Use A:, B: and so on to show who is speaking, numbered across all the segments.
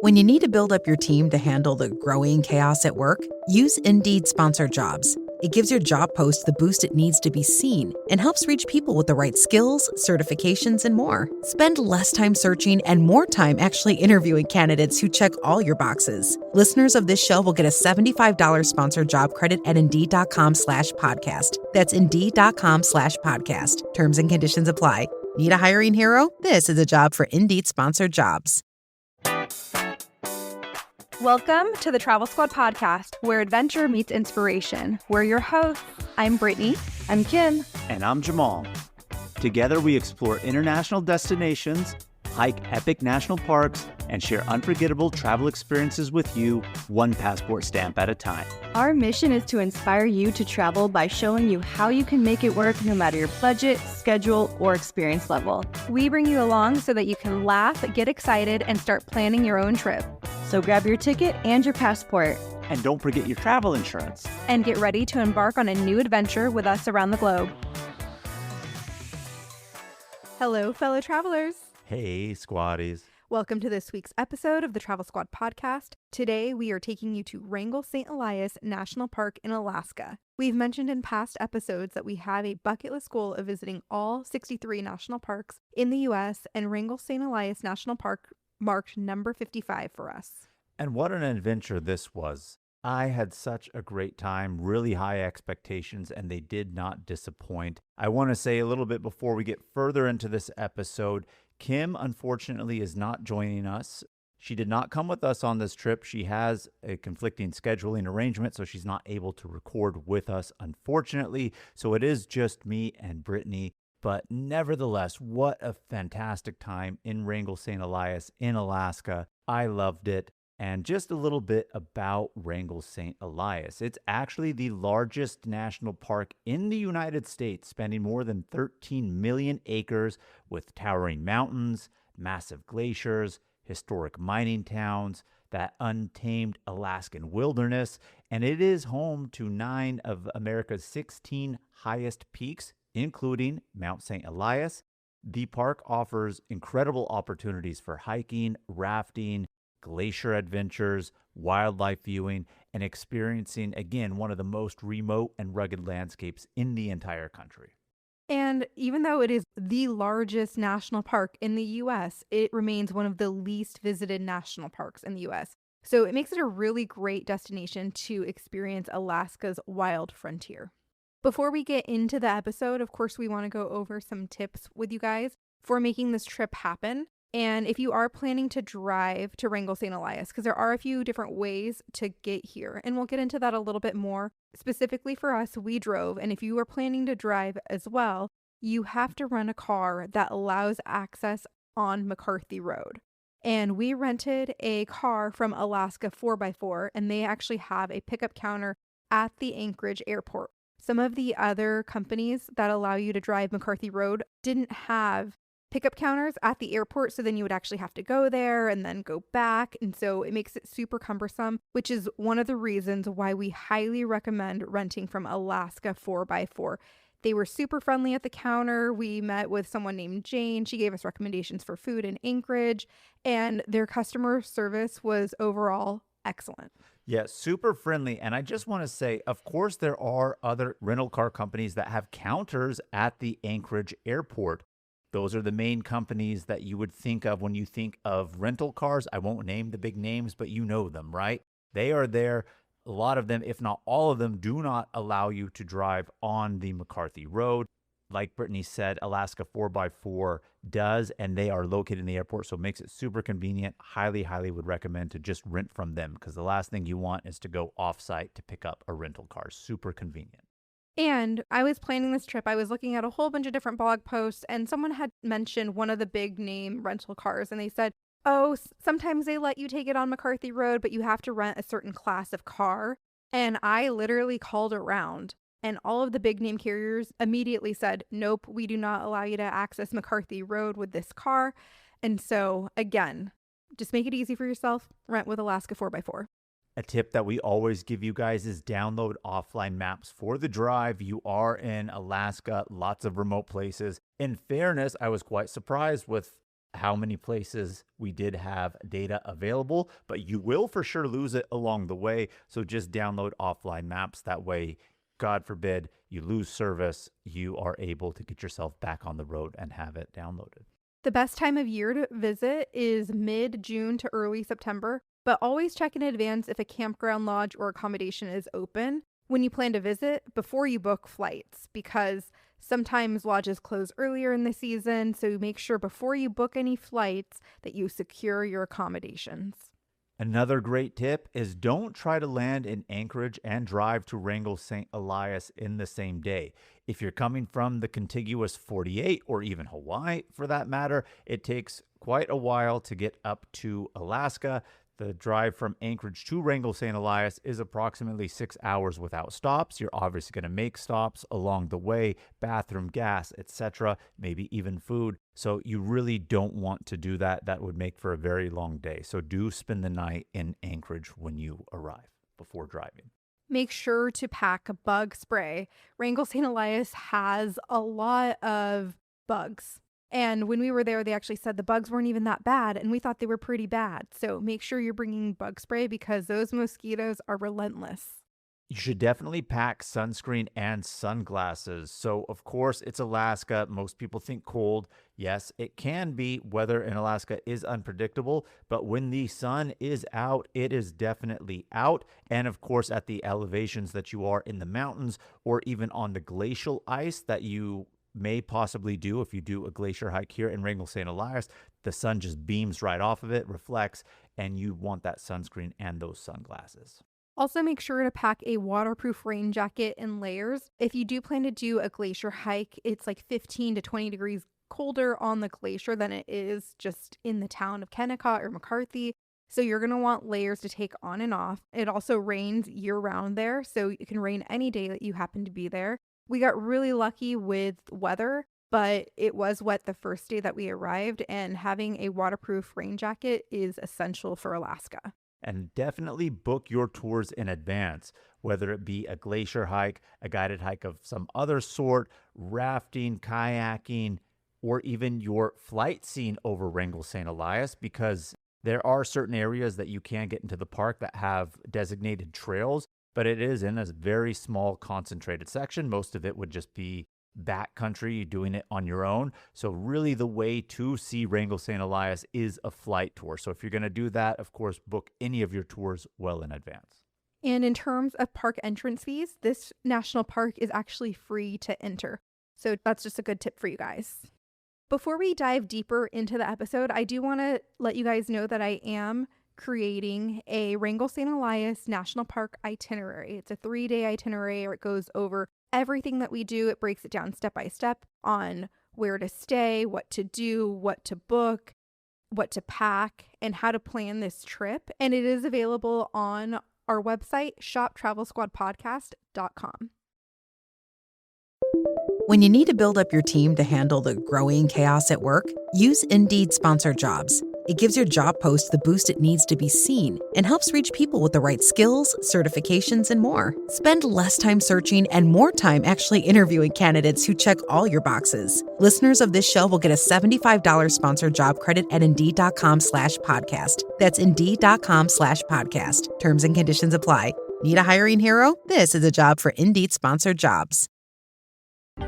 A: When you need to build up your team to handle the growing chaos at work, use Indeed Sponsored Jobs. It gives your job post the boost it needs to be seen and helps reach people with the right skills, certifications, and more. Spend less time searching and more time actually interviewing candidates who check all your boxes. Listeners of this show will get a $75 sponsored job credit at Indeed.com/podcast. That's Indeed.com/podcast. Terms and conditions apply. Need a hiring hero? This is a job for Indeed Sponsored Jobs.
B: Welcome to the Travel Squad podcast, where adventure meets inspiration. We're your hosts. I'm Brittany.
C: I'm Kim.
D: And I'm Jamal. Together we explore international destinations, hike epic national parks, and share unforgettable travel experiences with you, one passport stamp at a time.
C: Our mission is to inspire you to travel by showing you how you can make it work no matter your budget, schedule, or experience level.
B: We bring you along so that you can laugh, get excited, and start planning your own trip.
C: So grab your ticket and your passport.
D: And don't forget your travel insurance.
B: And get ready to embark on a new adventure with us around the globe. Hello, fellow travelers.
D: Hey, squaddies.
B: Welcome to this week's episode of the Travel Squad podcast. Today, we are taking you to Wrangell-St. Elias National Park in Alaska. We've mentioned in past episodes that we have a bucket list goal of visiting all 63 national parks in the U.S., and Wrangell-St. Elias National Park marked number 55 for us.
D: And what an adventure this was. I had such a great time, really high expectations, and they did not disappoint. I want to say a little bit before we get further into this episode, Kim, unfortunately, is not joining us. She did not come with us on this trip. She has a conflicting scheduling arrangement, so she's not able to record with us, unfortunately. So it is just me and Brittany. But nevertheless, what a fantastic time in Wrangell-St. Elias in Alaska. I loved it. And just a little bit about Wrangell-St. Elias. It's actually the largest national park in the United States, spanning more than 13 million acres with towering mountains, massive glaciers, historic mining towns, that untamed Alaskan wilderness, and it is home to 9 of America's 16 highest peaks, including Mount St. Elias. The park offers incredible opportunities for hiking, rafting, glacier adventures, wildlife viewing, and experiencing, again, one of the most remote and rugged landscapes in the entire country.
B: And even though it is the largest national park in the U.S., it remains one of the least visited national parks in the U.S. So it makes it a really great destination to experience Alaska's wild frontier. Before we get into the episode, of course, we want to go over some tips with you guys for making this trip happen. And if you are planning to drive to Wrangell-St. Elias, because there are a few different ways to get here, and we'll get into that a little bit more. Specifically for us, we drove, and if you are planning to drive as well, you have to rent a car that allows access on McCarthy Road. And we rented a car from Alaska 4x4, and they actually have a pickup counter at the Anchorage airport. Some of the other companies that allow you to drive McCarthy Road didn't have pickup counters at the airport, so then you would actually have to go there and then go back, and so it makes it super cumbersome, which is one of the reasons why we highly recommend renting from Alaska 4x4. They were super friendly at the counter. We met with someone named Jane. She gave us recommendations for food in Anchorage, and their customer service was overall excellent.
D: Yeah, super friendly. And I just want to say, of course, there are other rental car companies that have counters at the Anchorage airport. Those are the main companies that you would think of when you think of rental cars. I won't name the big names, but you know them, right? They are there. A lot of them, if not all of them, do not allow you to drive on the McCarthy Road. Like Brittany said, Alaska 4x4 does, and they are located in the airport, so it makes it super convenient. Highly, highly would recommend to just rent from them, because the last thing you want is to go off-site to pick up a rental car. Super convenient.
B: And I was planning this trip. I was looking at a whole bunch of different blog posts, and someone had mentioned one of the big name rental cars, and they said, oh, sometimes they let you take it on McCarthy Road, but you have to rent a certain class of car. And I literally called around, and all of the big name carriers immediately said, nope, we do not allow you to access McCarthy Road with this car. And so again, just make it easy for yourself. Rent with Alaska 4x4.
D: A tip that we always give you guys is download offline maps for the drive. You are in Alaska, lots of remote places. In fairness, I was quite surprised with how many places we did have data available, but you will for sure lose it along the way. So just download offline maps. That way, God forbid, you lose service, you are able to get yourself back on the road and have it downloaded.
B: The best time of year to visit is mid-June to early September, but always check in advance if a campground, lodge, or accommodation is open when you plan to visit before you book flights, because sometimes lodges close earlier in the season, so make sure before you book any flights that you secure your accommodations.
D: Another great tip is don't try to land in Anchorage and drive to Wrangell-St. Elias in the same day. If you're coming from the contiguous 48 or even Hawaii for that matter, it takes quite a while to get up to Alaska. The drive from Anchorage to Wrangell-St. Elias is approximately 6 hours without stops. You're obviously going to make stops along the way, bathroom, gas, etc., maybe even food. So you really don't want to do that. That would make for a very long day. So do spend the night in Anchorage when you arrive before driving.
B: Make sure to pack bug spray. Wrangell-St. Elias has a lot of bugs. And when we were there, they actually said the bugs weren't even that bad, and we thought they were pretty bad. So make sure you're bringing bug spray because those mosquitoes are relentless.
D: You should definitely pack sunscreen and sunglasses. So, of course, it's Alaska. Most people think cold. Yes, it can be. Weather in Alaska is unpredictable, but when the sun is out, it is definitely out. And, of course, at the elevations that you are in the mountains or even on the glacial ice that you may possibly do if you do a glacier hike here in Wrangell-St. Elias, the sun just beams right off of it, reflects, and you want that sunscreen and those sunglasses.
B: Also, make sure to pack a waterproof rain jacket in layers. If you do plan to do a glacier hike, it's like 15 to 20 degrees colder on the glacier than it is just in the town of Kennicott or McCarthy. So you're going to want layers to take on and off. It also rains year round there, so it can rain any day that you happen to be there. We got really lucky with weather, but it was wet the first day that we arrived, and having a waterproof rain jacket is essential for Alaska.
D: And definitely book your tours in advance, whether it be a glacier hike, a guided hike of some other sort, rafting, kayaking, or even your flight seeing over Wrangell-St. Elias, because there are certain areas that you can get into the park that have designated trails, but it is in a very small concentrated section. Most of it would just be backcountry, doing it on your own. So really the way to see Wrangell-St. Elias is a flight tour. So if you're going to do that, of course, book any of your tours well in advance.
B: And in terms of park entrance fees, this national park is actually free to enter. So that's just a good tip for you guys. Before we dive deeper into the episode, I do want to let you guys know that I am creating a Wrangell-St. Elias National Park itinerary. It's a 3-day itinerary where it goes over everything that we do. It breaks it down step by step on where to stay, what to do, what to book, what to pack, and how to plan this trip. And it is available on our website, shoptravelsquadpodcast.com.
A: When you need to build up your team to handle the growing chaos at work, use Indeed Sponsored Jobs. It gives your job post the boost it needs to be seen and helps reach people with the right skills, certifications, and more. Spend less time searching and more time actually interviewing candidates who check all your boxes. Listeners of this show will get a $75 sponsored job credit at Indeed.com/podcast. That's Indeed.com/podcast. Terms and conditions apply. Need a hiring hero? This is a job for Indeed Sponsored Jobs.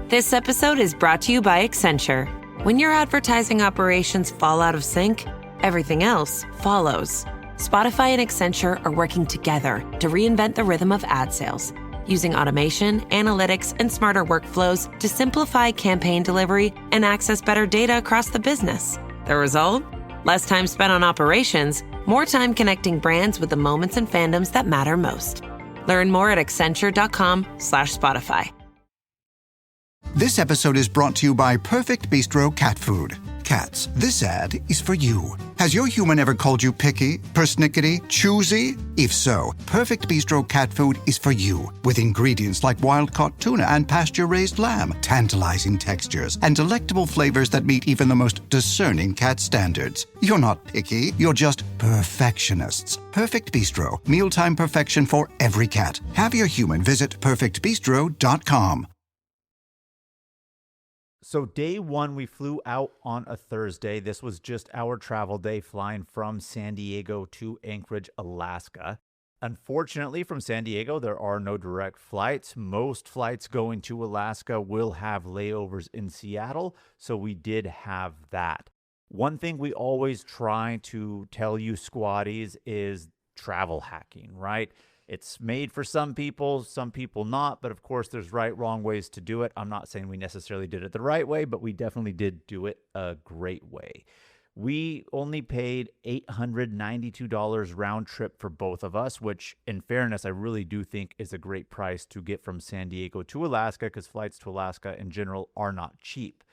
E: This episode is brought to you by Accenture. When your advertising operations fall out of sync, everything else follows. Spotify and Accenture are working together to reinvent the rhythm of ad sales, using automation, analytics, and smarter workflows to simplify campaign delivery and access better data across the business. The result? Less time spent on operations, more time connecting brands with the moments and fandoms that matter most. Learn more at accenture.com/Spotify.
F: This episode is brought to you by Perfect Bistro Cat Food. Cats, this ad is for you. Has your human ever called you picky, persnickety, choosy? If so, Perfect Bistro Cat Food is for you. With ingredients like wild-caught tuna and pasture-raised lamb, tantalizing textures, and delectable flavors that meet even the most discerning cat standards. You're not picky, you're just perfectionists. Perfect Bistro, mealtime perfection for every cat. Have your human visit perfectbistro.com.
D: So day one, we flew out on a Thursday. This was just our travel day flying from San Diego to Anchorage, Alaska. Unfortunately, from San Diego, there are no direct flights. Most flights going to Alaska will have layovers in Seattle, so we did have that. One thing we always try to tell you squatties is travel hacking, right? It's made for some people not, but of course there's right, wrong ways to do it. I'm not saying we necessarily did it the right way, but we definitely did do it a great way. We only paid $892 round trip for both of us, which in fairness, I really do think is a great price to get from San Diego to Alaska, because flights to Alaska in general are not cheap.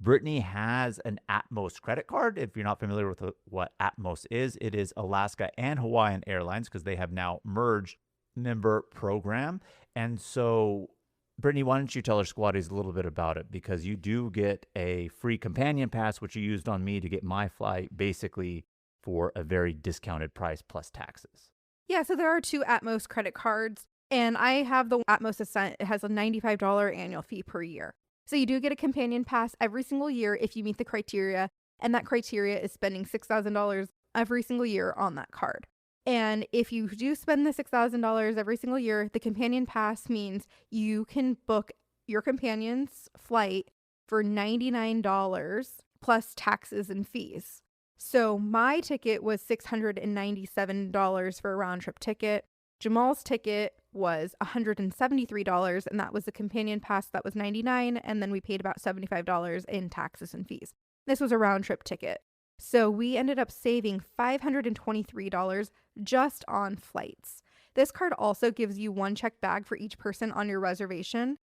D: Brittany has an Atmos credit card. If you're not familiar with what Atmos is, it is Alaska and Hawaiian Airlines, because they have now merged member program. And so, Brittany, why don't you tell our squatties a little bit about it? Because you do get a free companion pass, which you used on me to get my flight, basically for a very discounted price plus taxes.
B: Yeah, so there are 2 Atmos credit cards, and I have the Atmos Ascent. It has a $95 annual fee per year. So you do get a companion pass every single year if you meet the criteria, and that criteria is spending $6,000 every single year on that card. And if you do spend the $6,000 every single year, the companion pass means you can book your companion's flight for $99 plus taxes and fees. So my ticket was $697 for a round trip ticket. Jamal's ticket was $173, and that was the companion pass that was $99, and then we paid about $75 in taxes and fees. This was a round trip ticket. So we ended up saving $523 just on flights. This card also gives you 1 checked bag for each person on your reservation.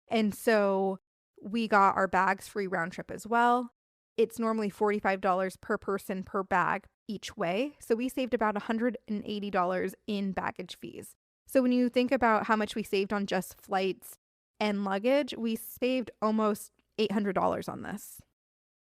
B: And so we got our bags free round trip as well. It's normally $45 per person per bag each way. So we saved about $180 in baggage fees. So when you think about how much we saved on just flights and luggage, we saved almost $800 on this.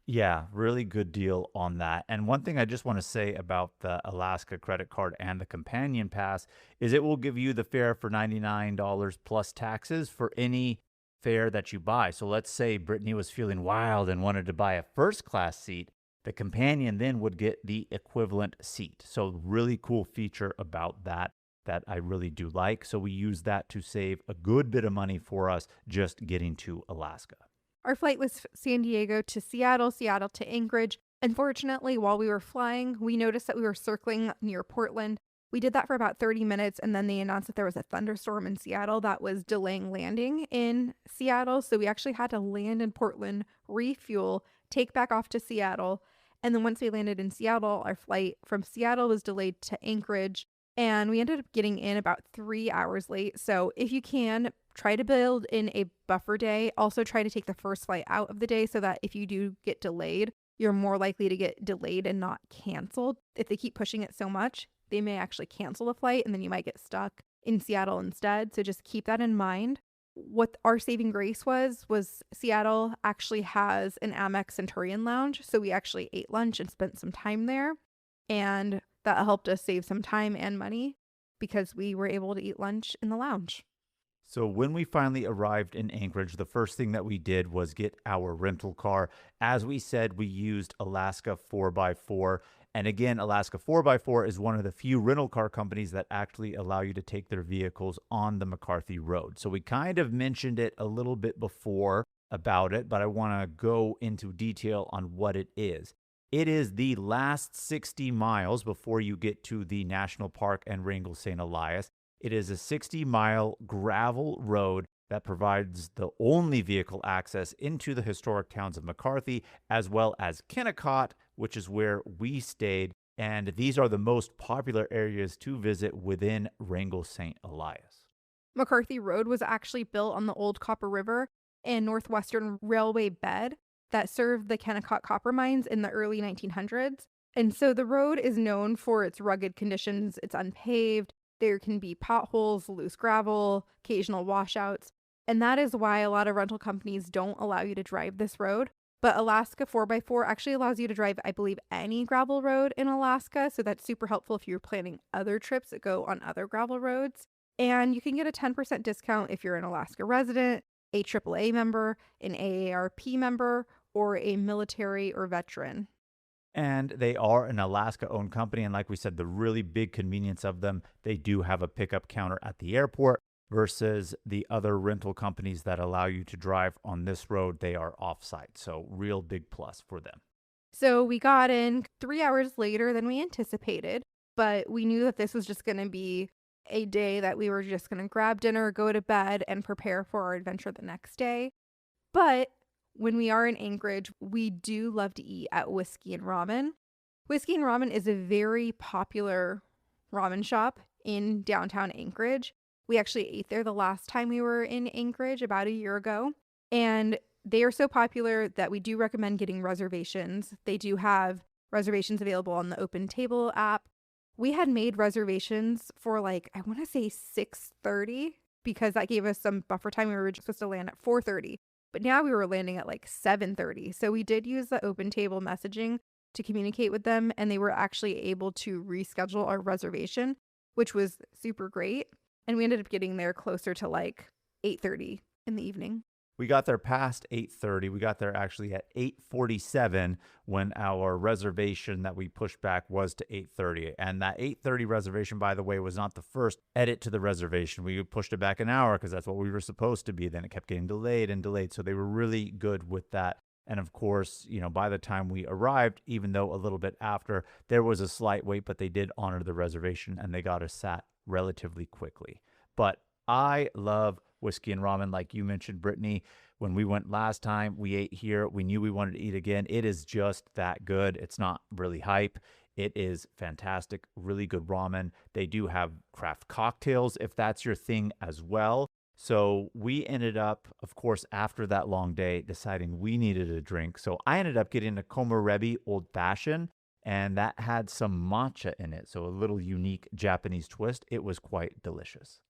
D: Yeah, really good deal on that. And one thing I just want to say about the Alaska credit card and the companion pass is it will give you the fare for $99 plus taxes for any fare that you buy. So let's say Brittany was feeling wild and wanted to buy a first class seat. The companion then would get the equivalent seat. So really cool feature about that I really do like. So we use that to save a good bit of money for us just getting to Alaska.
B: Our flight was San Diego to Seattle, Seattle to Anchorage. Unfortunately, while we were flying, we noticed that we were circling near Portland. We did that for about 30 minutes, and then they announced that there was a thunderstorm in Seattle that was delaying landing in Seattle. So we actually had to land in Portland, refuel, take back off to Seattle. And then once we landed in Seattle, our flight from Seattle was delayed to Anchorage, and we ended up getting in about 3 hours late. So if you can, try to build in a buffer day. Also try to take the first flight out of the day so that if you do get delayed, you're more likely to get delayed and not canceled. If they keep pushing it so much, they may actually cancel the flight and then you might get stuck in Seattle instead. So just keep that in mind. What our saving grace was Seattle actually has an Amex Centurion lounge. So we actually ate lunch and spent some time there. And that helped us save some time and money because we were able to eat lunch in the lounge.
D: So when we finally arrived in Anchorage, the first thing that we did was get our rental car. As we said, we used Alaska 4x4. And again, Alaska 4x4 is one of the few rental car companies that actually allow you to take their vehicles on the McCarthy Road. So we kind of mentioned it a little bit before about it, but I want to go into detail on what it is. It is the last 60 miles before you get to the national park and Wrangell-St. Elias. It is a 60-mile gravel road that provides the only vehicle access into the historic towns of McCarthy, as well as Kennicott, which is where we stayed. And these are the most popular areas to visit within Wrangell-St. Elias.
B: McCarthy Road was actually built on the old Copper River and Northwestern Railway bed that served the Kennicott copper mines in the early 1900s. And so the road is known for its rugged conditions. It's unpaved. There can be potholes, loose gravel, occasional washouts. And that is why a lot of rental companies don't allow you to drive this road. But Alaska 4x4 actually allows you to drive, I believe, any gravel road in Alaska. So that's super helpful if you're planning other trips that go on other gravel roads. And you can get a 10% discount if you're an Alaska resident. a AAA member, an AARP member, or a military or veteran.
D: And they are an Alaska-owned company. And like we said, the really big convenience of them, they do have a pickup counter at the airport versus the other rental companies that allow you to drive on this road. They are off-site. So real big plus for them.
B: So we got in 3 hours later than we anticipated, but we knew that this was just going to be a day that we were just going to grab dinner, go to bed, and prepare for our adventure the next day. But when we are in Anchorage, we do love to eat at Whiskey and Ramen. Whiskey and Ramen is a very popular ramen shop in downtown Anchorage. We actually ate there the last time we were in Anchorage about a year ago. And they are so popular that we do recommend getting reservations. They do have reservations available on the Open Table app. We had made reservations for I want to say 6:30 because that gave us some buffer time. We were supposed to land at 4:30. But now we were landing at 7:30. So we did use the Open Table messaging to communicate with them, and they were actually able to reschedule our reservation, which was super great. And we ended up getting there closer to 8:30 in the evening.
D: We got there past 8:30. We got there actually at 8:47 when our reservation that we pushed back was to 8:30. And that 8:30 reservation, by the way, was not the first edit to the reservation. We pushed it back an hour because that's what we were supposed to be. Then it kept getting delayed and delayed. So they were really good with that. And of course, by the time we arrived, even though a little bit after, there was a slight wait, but they did honor the reservation and they got us sat relatively quickly. But I love Whiskey and Ramen, like you mentioned, Brittany. When we went last time, we ate here. We knew we wanted to eat again. It is just that good. It's not really hype. It is fantastic, really good ramen. They do have craft cocktails if that's your thing as well. So we ended up, of course, after that long day, deciding we needed a drink. So I ended up getting a Komorebi Old Fashioned, and that had some matcha in it. So a little unique Japanese twist. It was quite delicious.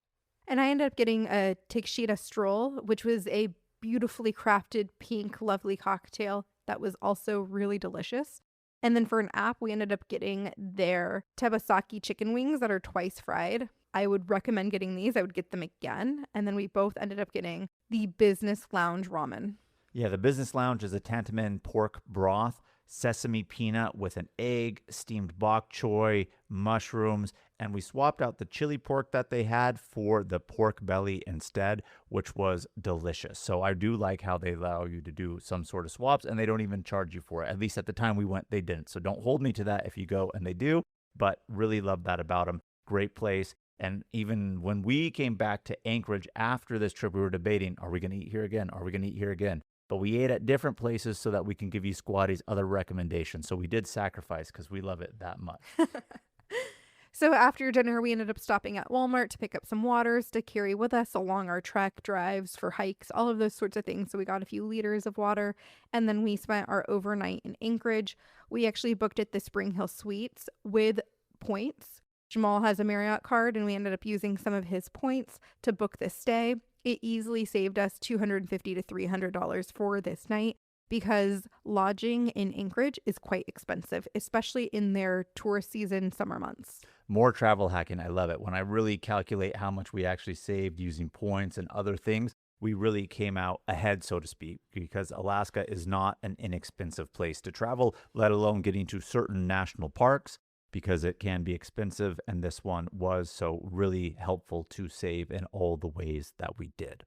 B: And I ended up getting a Takeshita Stroll, which was a beautifully crafted pink, lovely cocktail that was also really delicious. And then for an app, we ended up getting their Tebasaki chicken wings that are twice fried. I would recommend getting these. I would get them again. And then we both ended up getting the Business Lounge ramen.
D: Yeah, the Business Lounge is a tantamen pork broth, sesame peanut with an egg, steamed bok choy, mushrooms, and we swapped out the chili pork that they had for the pork belly instead, which was delicious. So I do like how they allow you to do some sort of swaps, and they don't even charge you for it. At least at the time we went, they didn't. So don't hold me to that if you go and they do, but really love that about them. Great place. And even when we came back to Anchorage after this trip, we were debating, are we going to eat here again? Are we going to eat here again? But we ate at different places so that we can give you squatties other recommendations. So we did sacrifice because we love it that much.
B: So after dinner, we ended up stopping at Walmart to pick up some waters to carry with us along our trek, drives, for hikes, all of those sorts of things. So we got a few liters of water, and then we spent our overnight in Anchorage. We actually booked at the Spring Hill Suites with points. Jamal has a Marriott card, and we ended up using some of his points to book this stay. It easily saved us $250 to $300 for this night because lodging in Anchorage is quite expensive, especially in their tourist season summer months.
D: More travel hacking. I love it. When I really calculate how much we actually saved using points and other things, we really came out ahead, so to speak, because Alaska is not an inexpensive place to travel, let alone getting to certain national parks, because it can be expensive, and this one was, so really helpful to save in all the ways that we did.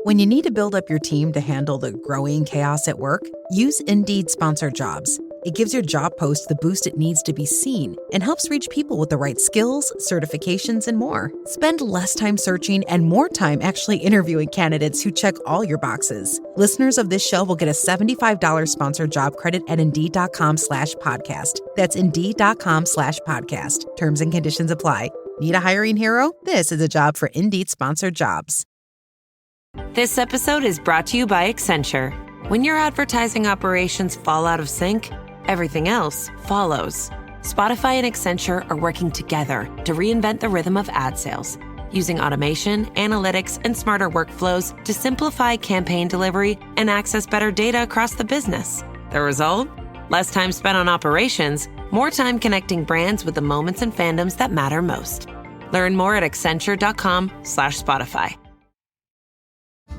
A: When you need to build up your team to handle the growing chaos at work, use Indeed Sponsored Jobs. It gives your job post the boost it needs to be seen and helps reach people with the right skills, certifications, and more. Spend less time searching and more time actually interviewing candidates who check all your boxes. Listeners of this show will get a $75 sponsored job credit at Indeed.com/podcast. That's Indeed.com/podcast. Terms and conditions apply. Need a hiring hero? This is a job for Indeed Sponsored Jobs.
E: This episode is brought to you by Accenture. When your advertising operations fall out of sync, everything else follows. Spotify and Accenture are working together to reinvent the rhythm of ad sales, using automation, analytics, and smarter workflows to simplify campaign delivery and access better data across the business. The result? Less time spent on operations, more time connecting brands with the moments and fandoms that matter most. Learn more at Accenture.com/Spotify.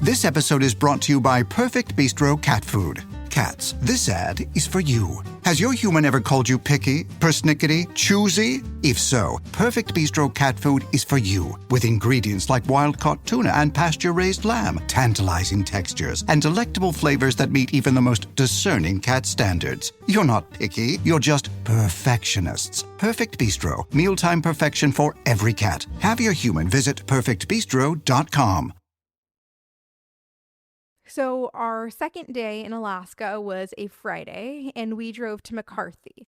F: This episode is brought to you by Perfect Bistro Cat Food. Cats, this ad is for you. Has your human ever called you picky, persnickety, choosy? If so, Perfect Bistro Cat Food is for you. With ingredients like wild-caught tuna and pasture-raised lamb, tantalizing textures, and delectable flavors that meet even the most discerning cat standards. You're not picky, you're just perfectionists. Perfect Bistro, mealtime perfection for every cat. Have your human visit perfectbistro.com.
B: So our second day in Alaska was a Friday, and we drove to McCarthy.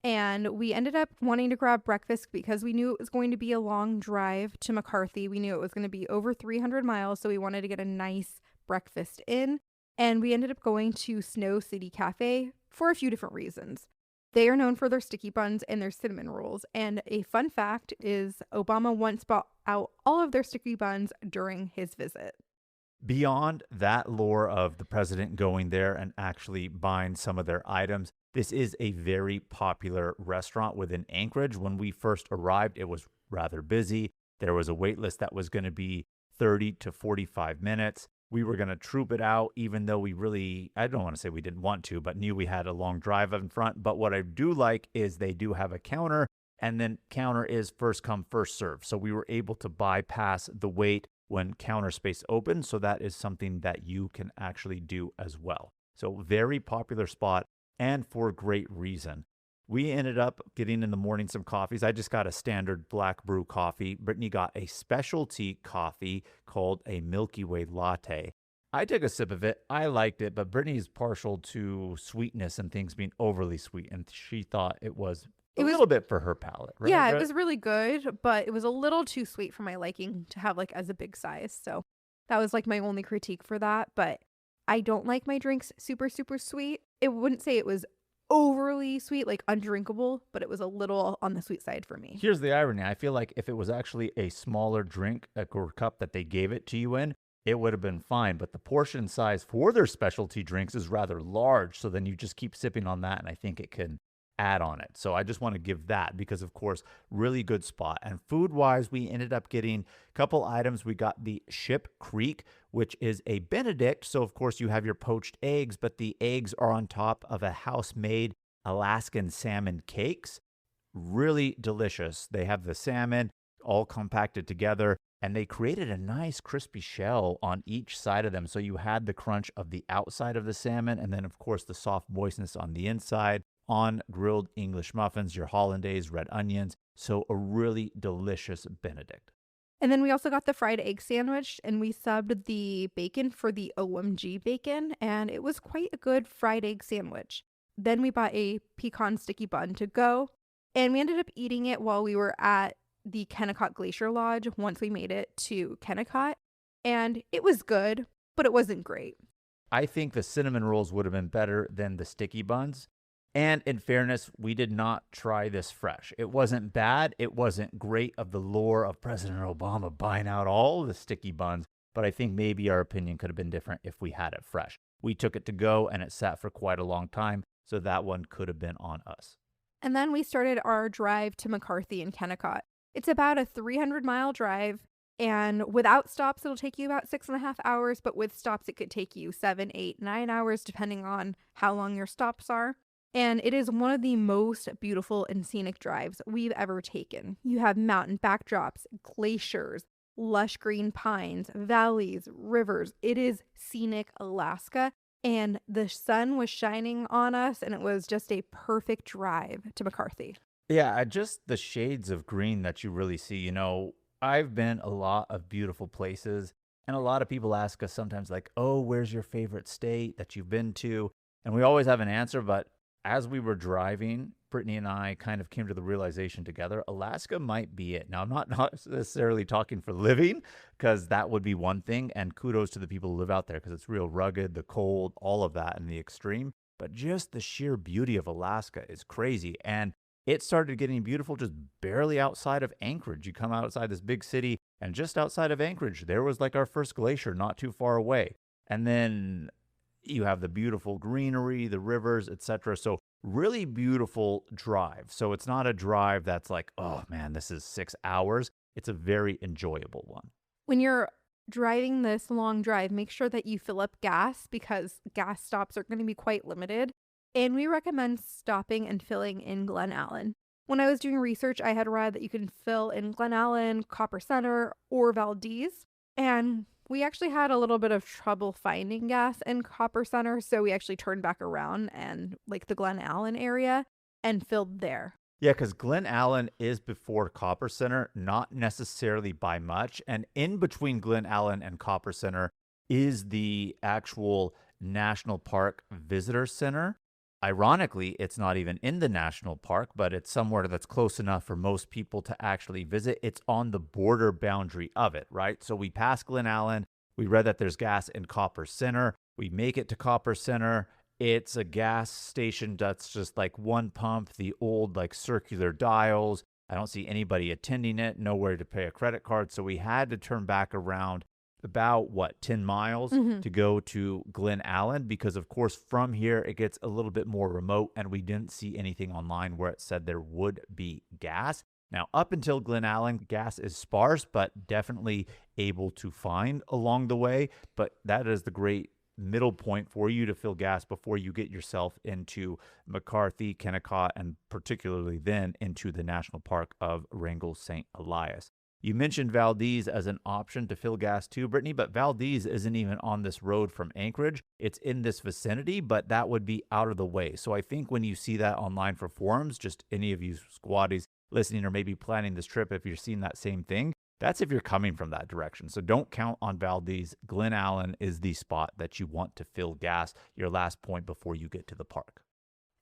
B: And we ended up wanting to grab breakfast because we knew it was going to be a long drive to McCarthy. We knew it was going to be over 300 miles, so we wanted to get a nice breakfast in. And we ended up going to Snow City Cafe for a few different reasons. They are known for their sticky buns and their cinnamon rolls. And a fun fact is Obama once bought out all of their sticky buns during his visit.
D: Beyond that lore of the president going there and actually buying some of their items, this is a very popular restaurant within Anchorage. When we first arrived, it was rather busy. There was a wait list that was going to be 30 to 45 minutes. We were going to troop it out, even though I don't want to say we didn't want to, but knew we had a long drive in front. But what I do like is they do have a counter, and then counter is first come, first serve. So we were able to bypass the wait when counter space opens. So that is something that you can actually do as well. So very popular spot, and for great reason. We ended up getting in the morning some coffees. I just got a standard black brew coffee. Brittany got a specialty coffee called a Milky Way latte. I took a sip of it. I liked it, but Brittany's partial to sweetness and things being overly sweet, and she thought it was a little bit for her palate, right?
B: Yeah, it was really good, but it was a little too sweet for my liking to have like as a big size. So that was like my only critique for that. But I don't like my drinks super, super sweet. It wouldn't say it was overly sweet, like undrinkable, but it was a little on the sweet side for me.
D: Here's the irony. I feel like if it was actually a smaller drink or cup that they gave it to you in, it would have been fine. But the portion size for their specialty drinks is rather large. So then you just keep sipping on that, and I think it can add on it. So I just want to give that because, of course, really good spot. And food-wise, we ended up getting a couple items. We got the Ship Creek, which is a Benedict. So, of course, you have your poached eggs, but the eggs are on top of a house-made Alaskan salmon cakes. Really delicious. They have the salmon all compacted together, and they created a nice crispy shell on each side of them. So you had the crunch of the outside of the salmon, and then, of course, the soft moistness on the inside. On grilled English muffins, your hollandaise, red onions. So a really delicious Benedict.
B: And then we also got the fried egg sandwich, and we subbed the bacon for the OMG bacon, and it was quite a good fried egg sandwich. Then we bought a pecan sticky bun to go, and we ended up eating it while we were at the Kennicott Glacier Lodge once we made it to Kennicott, and it was good, but it wasn't great.
D: I think the cinnamon rolls would have been better than the sticky buns. And in fairness, we did not try this fresh. It wasn't bad. It wasn't great of the lore of President Obama buying out all the sticky buns. But I think maybe our opinion could have been different if we had it fresh. We took it to go, and it sat for quite a long time. So that one could have been on us.
B: And then we started our drive to McCarthy and Kennicott. It's about a 300-mile drive. And without stops, it'll take you about 6.5 hours. But with stops, it could take you 7, 8, 9 hours, depending on how long your stops are. And it is one of the most beautiful and scenic drives we've ever taken. You have mountain backdrops, glaciers, lush green pines, valleys, rivers. It is scenic Alaska. And the sun was shining on us, and it was just a perfect drive to McCarthy.
D: Yeah, just the shades of green that you really see. You know, I've been a lot of beautiful places, and a lot of people ask us sometimes like, oh, where's your favorite state that you've been to? And we always have an answer, but as we were driving, Brittany and I kind of came to the realization together, Alaska might be it. Now, I'm not necessarily talking for living, because that would be one thing, and kudos to the people who live out there, because it's real rugged, the cold, all of that in the extreme. But just the sheer beauty of Alaska is crazy. And it started getting beautiful just barely outside of Anchorage. You come outside this big city, and just outside of Anchorage, there was like our first glacier not too far away. And then you have the beautiful greenery, the rivers, etc. So really beautiful drive. So it's not a drive that's like, oh man, this is 6 hours. It's a very enjoyable one.
B: When you're driving this long drive, make sure that you fill up gas because gas stops are going to be quite limited. And we recommend stopping and filling in Glen Allen. When I was doing research, I had read that you can fill in Glen Allen, Copper Center, or Valdez. And we actually had a little bit of trouble finding gas in Copper Center, so we actually turned back around and the Glen Allen area and filled there.
D: Yeah, because Glen Allen is before Copper Center, not necessarily by much. And in between Glen Allen and Copper Center is the actual National Park Visitor Center. Ironically, it's not even in the national park, but it's somewhere that's close enough for most people to actually visit. It's on the border boundary of it, right? So we pass Glen Allen. We read that there's gas in Copper Center. We make it to Copper Center. It's a gas station that's just like one pump, the old circular dials. I don't see anybody attending it, nowhere to pay a credit card. So we had to turn back around about 10 miles to go to Glen Allen because, of course, from here it gets a little bit more remote, and we didn't see anything online where it said there would be gas. Now, up until Glen Allen, gas is sparse, but definitely able to find along the way. But that is the great middle point for you to fill gas before you get yourself into McCarthy, Kennicott, and particularly then into the National Park of Wrangell-St. Elias. You mentioned Valdez as an option to fill gas too, Brittany, but Valdez isn't even on this road from Anchorage. It's in this vicinity, but that would be out of the way. So I think when you see that online for forums, just any of you squatties listening or maybe planning this trip, if you're seeing that same thing, that's if you're coming from that direction. So don't count on Valdez. Glen Allen is the spot that you want to fill gas, your last point before you get to the park.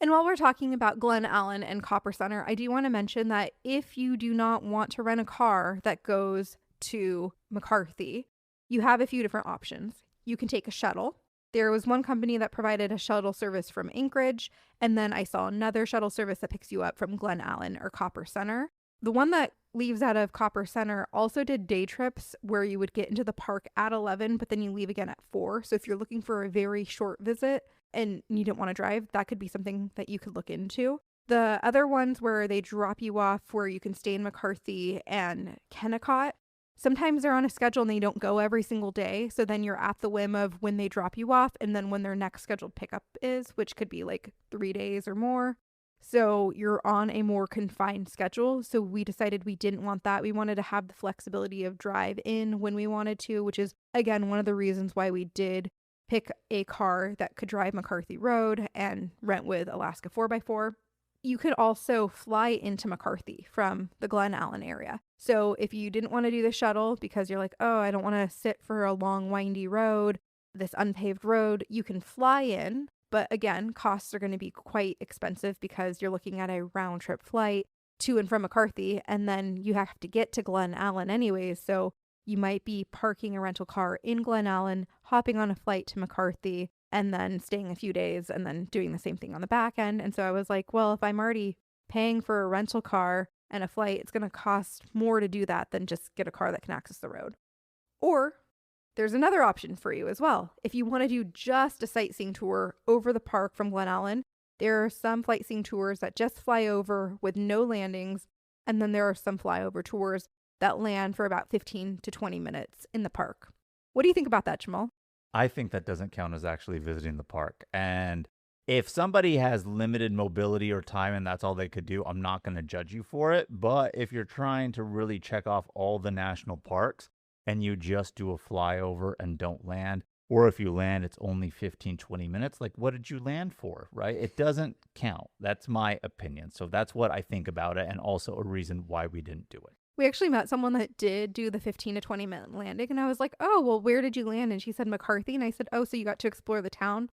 B: And while we're talking about Glen Allen and Copper Center, I do want to mention that if you do not want to rent a car that goes to McCarthy, you have a few different options. You can take a shuttle. There was one company that provided a shuttle service from Anchorage, and then I saw another shuttle service that picks you up from Glen Allen or Copper Center. The one that leaves out of Copper Center also did day trips where you would get into the park at 11, but then you leave again at 4. So if you're looking for a very short visit and you don't want to drive, that could be something that you could look into. The other ones where they drop you off where you can stay in McCarthy and Kennicott, sometimes they're on a schedule and they don't go every single day. So then you're at the whim of when they drop you off and then when their next scheduled pickup is, which could be 3 days or more. So you're on a more confined schedule. So we decided we didn't want that. We wanted to have the flexibility of drive in when we wanted to, which is, again, one of the reasons why we did pick a car that could drive McCarthy Road and rent with Alaska 4x4. You could also fly into McCarthy from the Glen Allen area. So if you didn't want to do the shuttle because you're like, oh, I don't want to sit for a long, windy road, this unpaved road, you can fly in. But again, costs are going to be quite expensive because you're looking at a round trip flight to and from McCarthy, and then you have to get to Glen Allen anyways. So you might be parking a rental car in Glen Allen, hopping on a flight to McCarthy, and then staying a few days and then doing the same thing on the back end. And so I was like, well, if I'm already paying for a rental car and a flight, it's going to cost more to do that than just get a car that can access the road. Or there's another option for you as well. If you want to do just a sightseeing tour over the park from Glen Allen, there are some sightseeing tours that just fly over with no landings. And then there are some flyover tours that land for about 15 to 20 minutes in the park. What do you think about that, Jamal?
D: I think that doesn't count as actually visiting the park. And if somebody has limited mobility or time and that's all they could do, I'm not going to judge you for it. But if you're trying to really check off all the national parks and you just do a flyover and don't land, or if you land, it's only 15, 20 minutes, what did you land for, right? It doesn't count. That's my opinion. So that's what I think about it, and also a reason why we didn't do it.
B: We actually met someone that did do the 15 to 20 minute landing. And I was like, oh, well, where did you land? And she said McCarthy. And I said, oh, so you got to explore the town?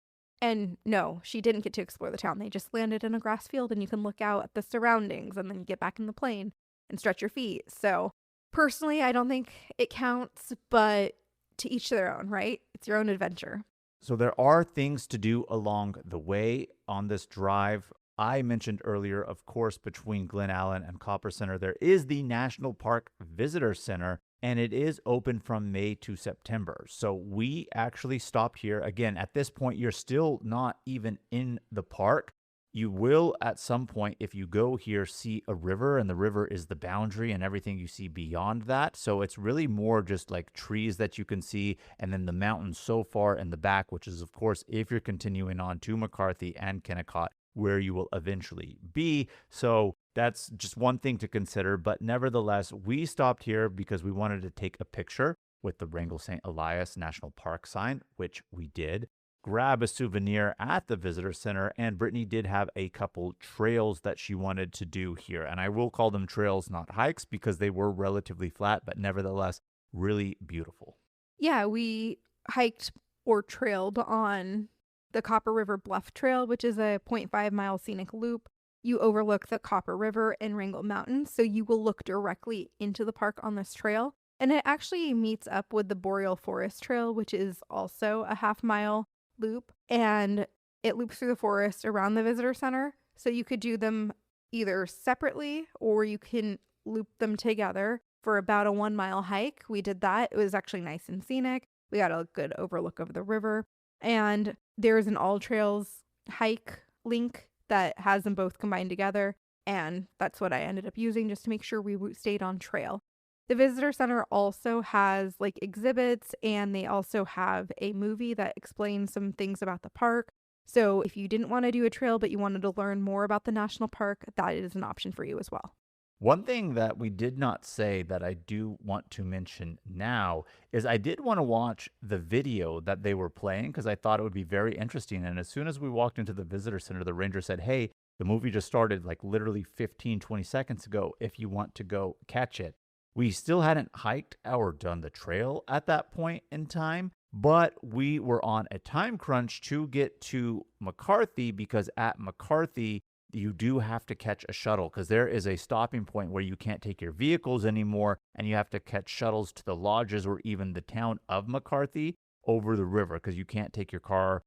B: And no, she didn't get to explore the town. They just landed in a grass field and you can look out at the surroundings and then you get back in the plane and stretch your feet. So personally, I don't think it counts, but to each their own, right? It's your own adventure.
D: So there are things to do along the way on this drive. I mentioned earlier, of course, between Glen Allen and Copper Center, there is the National Park Visitor Center, and it is open from May to September. So we actually stopped here. Again, at this point, you're still not even in the park. You will at some point, if you go here, see a river, and the river is the boundary and everything you see beyond that. So it's really more just like trees that you can see, and then the mountains so far in the back, which is, of course, if you're continuing on to McCarthy and Kennicott, where you will eventually be. So that's just one thing to consider. But nevertheless, we stopped here because we wanted to take a picture with the Wrangell-St. Elias National Park sign, which we did. Grab a souvenir at the visitor center, and Brittany did have a couple trails that she wanted to do here. And I will call them trails, not hikes, because they were relatively flat, but nevertheless, really beautiful.
B: Yeah, we hiked or trailed on the Copper River Bluff Trail, which is a 0.5-mile scenic loop. You overlook the Copper River and Wrangell Mountains, so you will look directly into the park on this trail. And it actually meets up with the Boreal Forest Trail, which is also a half-mile loop, and it loops through the forest around the visitor center. So you could do them either separately or you can loop them together for about a 1-mile hike. We did that. It was actually nice and scenic. We got a good overlook of the river, and there's an all trails hike link that has them both combined together, and that's what I ended up using just to make sure we stayed on trail. The visitor center also has like exhibits, and they also have a movie that explains some things about the park. So if you didn't want to do a trail, but you wanted to learn more about the national park, that is an option for you as well.
D: One thing that we did not say that I do want to mention now is I did want to watch the video that they were playing because I thought it would be very interesting. And as soon as we walked into the visitor center, the ranger said, "Hey, the movie just started like literally 15, 20 seconds ago if you want to go catch it." We still hadn't hiked or done the trail at that point in time, but we were on a time crunch to get to McCarthy because at McCarthy, you do have to catch a shuttle because there is a stopping point where you can't take your vehicles anymore, and you have to catch shuttles to the lodges or even the town of McCarthy over the river because you can't take your car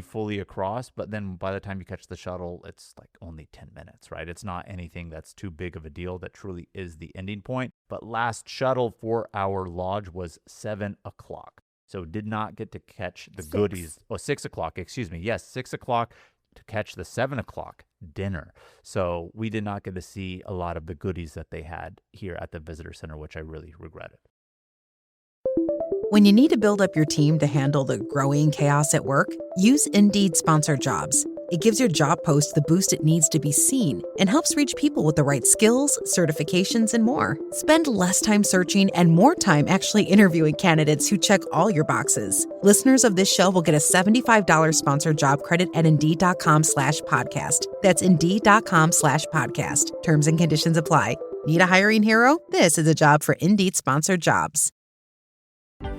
D: fully across. But then by the time you catch the shuttle, it's like only 10 minutes, right? It's not anything that's too big of a deal that truly is the ending point. But last shuttle for our lodge was 7 o'clock. So did not get to catch the goodies. Oh, 6 o'clock, excuse me. Yes, 6 o'clock to catch the 7 o'clock dinner. So we did not get to see a lot of the goodies that they had here at the visitor center, which I really regretted.
A: When you need to build up your team to handle the growing chaos at work, use Indeed Sponsored Jobs. It gives your job post the boost it needs to be seen and helps reach people with the right skills, certifications, and more. Spend less time searching and more time actually interviewing candidates who check all your boxes. Listeners of this show will get a $75 sponsored job credit at Indeed.com/podcast. That's Indeed.com/podcast. Terms and conditions apply. Need a hiring hero? This is a job for Indeed Sponsored Jobs.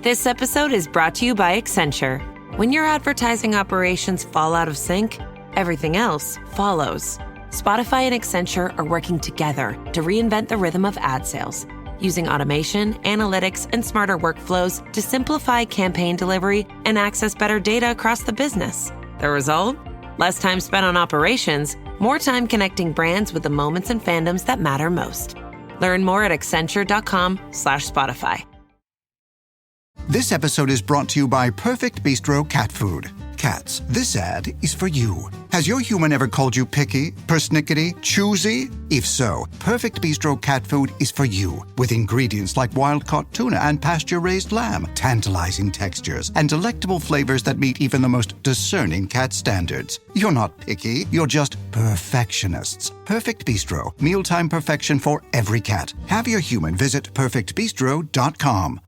E: This episode is brought to you by Accenture. When your advertising operations fall out of sync, everything else follows. Spotify and Accenture are working together to reinvent the rhythm of ad sales, using automation, analytics, and smarter workflows to simplify campaign delivery and access better data across the business. The result? Less time spent on operations, more time connecting brands with the moments and fandoms that matter most. Learn more at accenture.com/Spotify.
F: This episode is brought to you by Perfect Bistro Cat Food. Cats, this ad is for you. Has your human ever called you picky, persnickety, choosy? If so, Perfect Bistro Cat Food is for you. With ingredients like wild-caught tuna and pasture-raised lamb, tantalizing textures, and delectable flavors that meet even the most discerning cat standards. You're not picky, you're just perfectionists. Perfect Bistro, mealtime perfection for every cat. Have your human visit perfectbistro.com.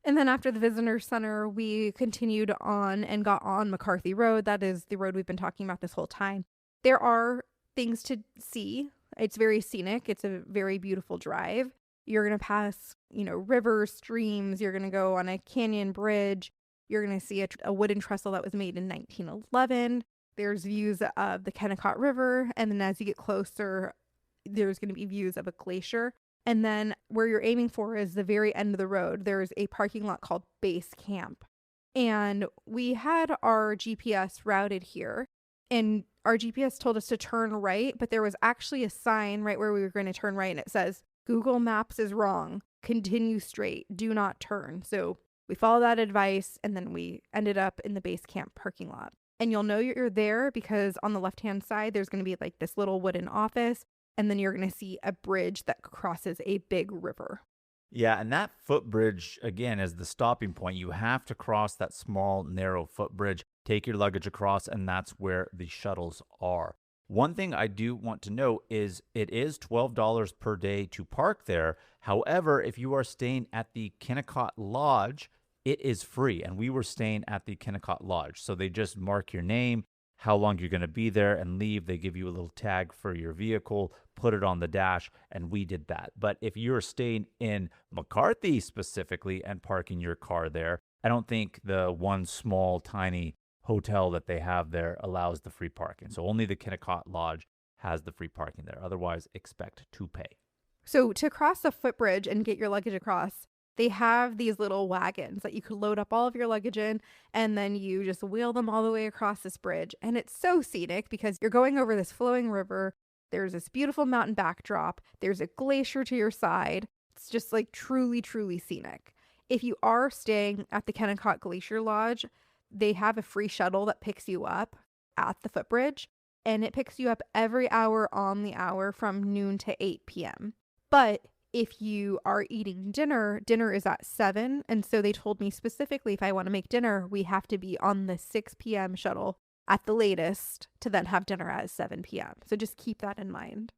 B: And then after the visitor center, we continued on and got on McCarthy Road. That is the road we've been talking about this whole time. There are things to see. It's very scenic. It's a very beautiful drive. You're going to pass, rivers, streams. You're going to go on a canyon bridge. You're going to see a wooden trestle that was made in 1911. There's views of the Kennicott River. And then as you get closer, there's going to be views of a glacier. And then where you're aiming for is the very end of the road. There's a parking lot called Base Camp. And we had our GPS routed here. And our GPS told us to turn right, but there was actually a sign right where we were going to turn right. And it says, Google Maps is wrong. Continue straight. Do not turn. So we followed that advice. And then we ended up in the Base Camp parking lot. And you'll know you're there because on the left-hand side, there's going to be like this little wooden office. And then you're going to see a bridge that crosses a big river.
D: Yeah, and that footbridge, again, is the stopping point. You have to cross that small, narrow footbridge, take your luggage across, and that's where the shuttles are. One thing I do want to note is it is $12 per day to park there. However, if you are staying at the Kennicott Lodge, it is free. And we were staying at the Kennicott Lodge. So they just mark your name, how long you're going to be there, and leave. They give you a little tag for your vehicle, put it on the dash, and we did that. But if you're staying in McCarthy specifically and parking your car there, I don't think the one small, tiny hotel that they have there allows the free parking. So only the Kennicott Lodge has the free parking there. Otherwise, expect to pay.
B: So to cross the footbridge and get your luggage across, they have these little wagons that you could load up all of your luggage in, and then you just wheel them all the way across this bridge. And it's so scenic because you're going over this flowing river. There's this beautiful mountain backdrop. There's a glacier to your side. It's just like truly, truly scenic. If you are staying at the Kennicott Glacier Lodge, they have a free shuttle that picks you up at the footbridge, and it picks you up every hour on the hour from noon to 8 p.m. But if you are eating dinner is at 7. And so they told me specifically if I want to make dinner, we have to be on the 6 p.m. shuttle at the latest to then have dinner at 7 p.m. So just keep that in mind.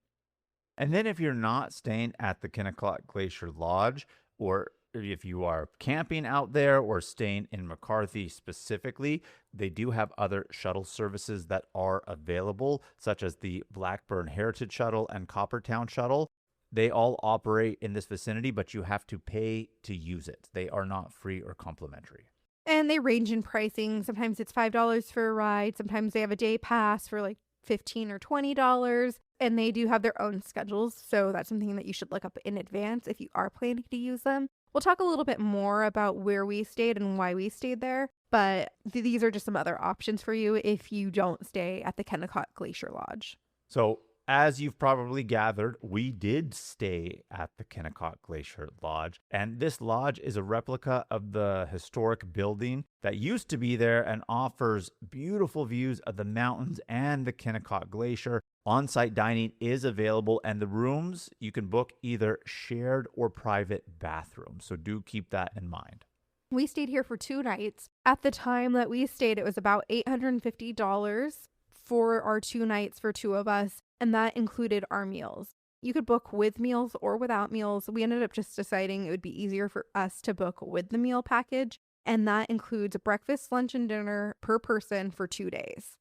D: And then if you're not staying at the Kennicott Glacier Lodge, or if you are camping out there or staying in McCarthy specifically, they do have other shuttle services that are available, such as the Blackburn Heritage Shuttle and Coppertown Shuttle. They all operate in this vicinity, but you have to pay to use it. They are not free or complimentary.
B: And they range in pricing. Sometimes it's $5 for a ride. Sometimes they have a day pass for like $15 or $20. And they do have their own schedules. So that's something that you should look up in advance if you are planning to use them. We'll talk a little bit more about where we stayed and why we stayed there. But these are just some other options for you if you don't stay at the Kennicott Glacier Lodge.
D: So as you've probably gathered, we did stay at the Kennicott Glacier Lodge, and this lodge is a replica of the historic building that used to be there and offers beautiful views of the mountains and the Kennicott Glacier. On-site dining is available, and the rooms you can book either shared or private bathrooms, so do keep that in mind.
B: We stayed here for 2 nights. At the time that we stayed, it was about $850 for our 2 nights for 2 of us. And that included our meals. You could book with meals or without meals. We ended up just deciding it would be easier for us to book with the meal package. And that includes breakfast, lunch, and dinner per person for 2 days.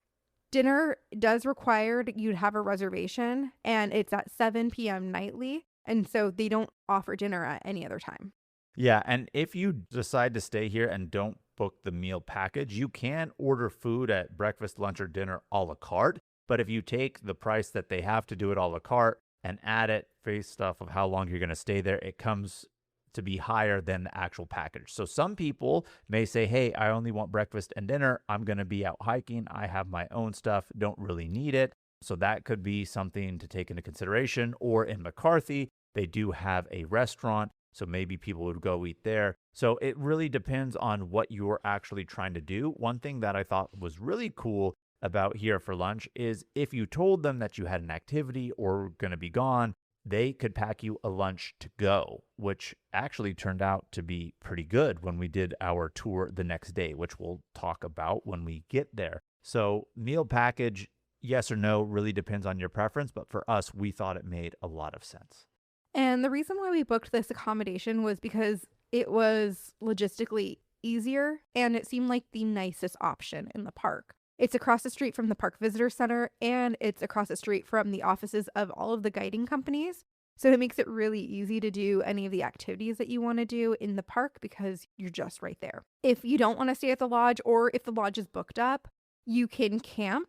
B: Dinner does require you to have a reservation, and it's at 7 p.m. nightly. And so they don't offer dinner at any other time.
D: Yeah, and if you decide to stay here and don't book the meal package, you can order food at breakfast, lunch, or dinner a la carte. But if you take the price that they have to do it a la carte and add it based off of how long you're going to stay there, it comes to be higher than the actual package. So some people may say, hey, I only want breakfast and dinner. I'm going to be out hiking. I have my own stuff. Don't really need it. So that could be something to take into consideration. Or in McCarthy, they do have a restaurant. So maybe people would go eat there. So it really depends on what you're actually trying to do. One thing that I thought was really cool about here for lunch is if you told them that you had an activity or were going to be gone, they could pack you a lunch to go, which actually turned out to be pretty good when we did our tour the next day, which we'll talk about when we get there. So meal package, yes or no, really depends on your preference. But for us, we thought it made a lot of sense.
B: And the reason why we booked this accommodation was because it was logistically easier and it seemed like the nicest option in the park. It's across the street from the Park Visitor Center, and it's across the street from the offices of all of the guiding companies. So it makes it really easy to do any of the activities that you want to do in the park because you're just right there. If you don't want to stay at the lodge, or if the lodge is booked up, you can camp,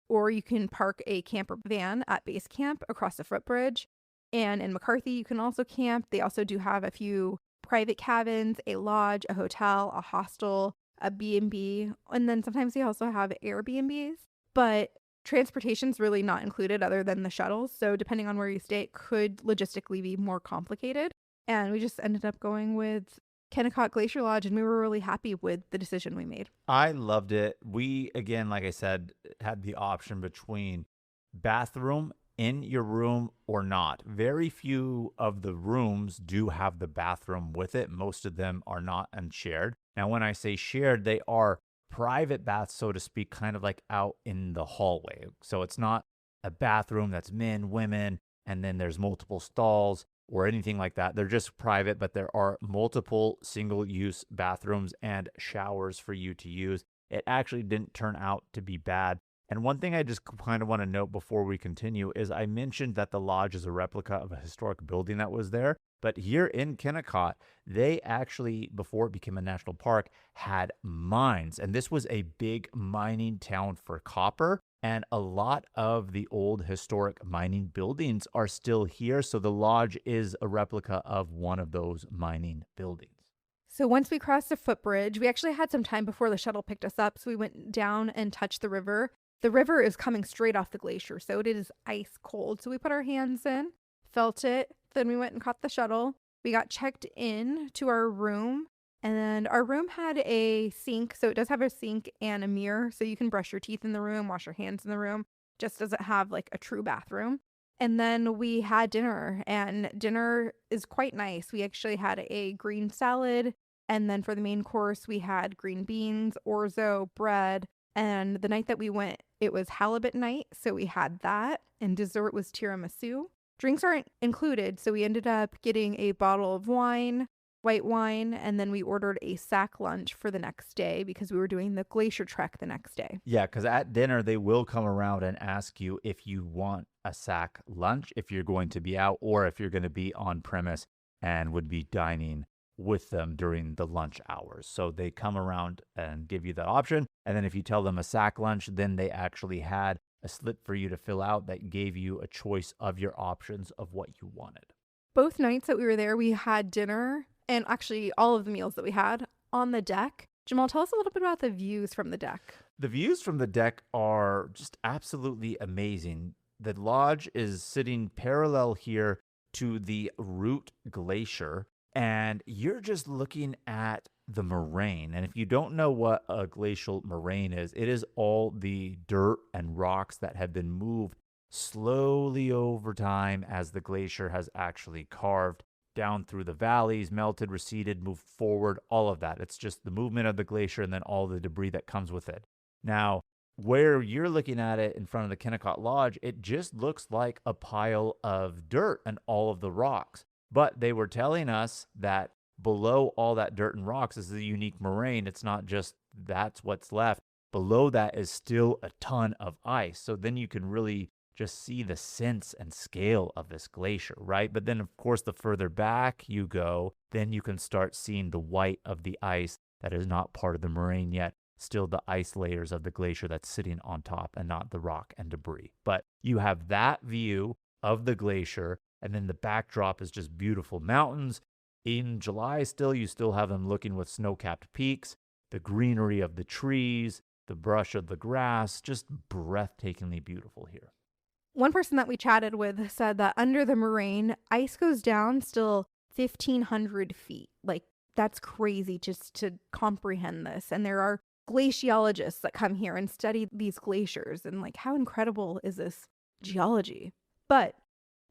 B: or you can park a camper van at base camp across the footbridge. And in McCarthy, you can also camp. They also do have a few private cabins, a lodge, a hotel, a hostel, a B&B, and then sometimes they also have Airbnbs, but transportation's really not included other than the shuttles. So depending on where you stay, it could logistically be more complicated. And we just ended up going with Kennicott Glacier Lodge, and we were really happy with the decision we made.
D: I loved it. We, again, like I said, had the option between bathroom in your room or not. Very few of the rooms do have the bathroom with it. Most of them are not unshared. Now, when I say shared, they are private baths, so to speak, kind of like out in the hallway. So it's not a bathroom that's men, women, and then there's multiple stalls or anything like that. They're just private, but there are multiple single-use bathrooms and showers for you to use. It actually didn't turn out to be bad. And one thing I just kind of want to note before we continue is I mentioned that the lodge is a replica of a historic building that was there. But here in Kennicott, they actually, before it became a national park, had mines. And this was a big mining town for copper. And a lot of the old historic mining buildings are still here. So the lodge is a replica of one of those mining buildings.
B: So once we crossed the footbridge, we actually had some time before the shuttle picked us up. So we went down and touched the river. The river is coming straight off the glacier, so it is ice cold. So we put our hands in, felt it. Then we went and caught the shuttle. We got checked in to our room, and our room had a sink. So it does have a sink and a mirror, so you can brush your teeth in the room, wash your hands in the room. Just doesn't have like a true bathroom. And then we had dinner, and dinner is quite nice. We actually had a green salad, and then for the main course, we had green beans, orzo, bread. And the night that we went, it was halibut night, so we had that, and dessert was tiramisu. Drinks aren't included, so we ended up getting a bottle of wine, white wine, and then we ordered a sack lunch for the next day because we were doing the glacier trek the next day.
D: Yeah, because at dinner, they will come around and ask you if you want a sack lunch, if you're going to be out, or if you're going to be on premise and would be dining with them during the lunch hours. So they come around and give you that option. And then if you tell them a sack lunch, then they actually had a slip for you to fill out that gave you a choice of your options of what you wanted.
B: Both nights that we were there, we had dinner, and actually all of the meals that we had on the deck. Jamal, tell us a little bit about the views from the deck.
D: The views from the deck are just absolutely amazing. The lodge is sitting parallel here to the Root Glacier, and you're just looking at the moraine. And if you don't know what a glacial moraine is, it is all the dirt and rocks that have been moved slowly over time as the glacier has actually carved down through the valleys, melted, receded, moved forward, all of that. It's just the movement of the glacier and then all the debris that comes with it. Now, where you're looking at it in front of the Kennicott Lodge, it just looks like a pile of dirt and all of the rocks. But they were telling us that below all that dirt and rocks is the unique moraine. It's not just that's what's left. Below that is still a ton of ice. So then you can really just see the sense and scale of this glacier, right? But then, of course, the further back you go, then you can start seeing the white of the ice that is not part of the moraine yet. Still the ice layers of the glacier that's sitting on top and not the rock and debris. But you have that view of the glacier. And then the backdrop is just beautiful mountains. In July still, you still have them looking with snow-capped peaks, the greenery of the trees, the brush of the grass, just breathtakingly beautiful here.
B: One person that we chatted with said that under the moraine, ice goes down still 1,500 feet. Like, that's crazy just to comprehend this. And there are glaciologists that come here and study these glaciers. And like, how incredible is this geology? But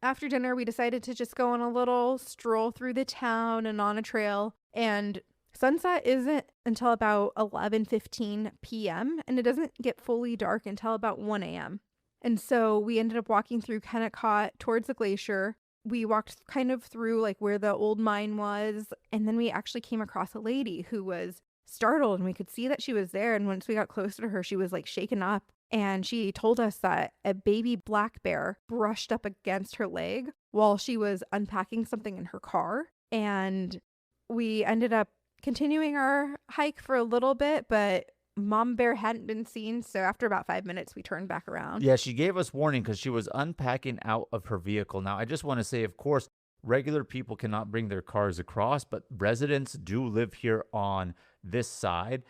B: after dinner, we decided to just go on a little stroll through the town and on a trail. And sunset isn't until about 11:15 p.m. and it doesn't get fully dark until about 1 a.m. And so we ended up walking through Kennicott towards the glacier. We walked kind of through like where the old mine was. And then we actually came across a lady who was startled, and we could see that she was there. And once we got closer to her, she was like shaken up. And she told us that a baby black bear brushed up against her leg while she was unpacking something in her car. And we ended up continuing our hike for a little bit, but mom bear hadn't been seen. So after about 5 minutes, we turned back around.
D: Yeah, she gave us warning because she was unpacking out of her vehicle. Now, I just want to say, of course, regular people cannot bring their cars across, but residents do live here on this side.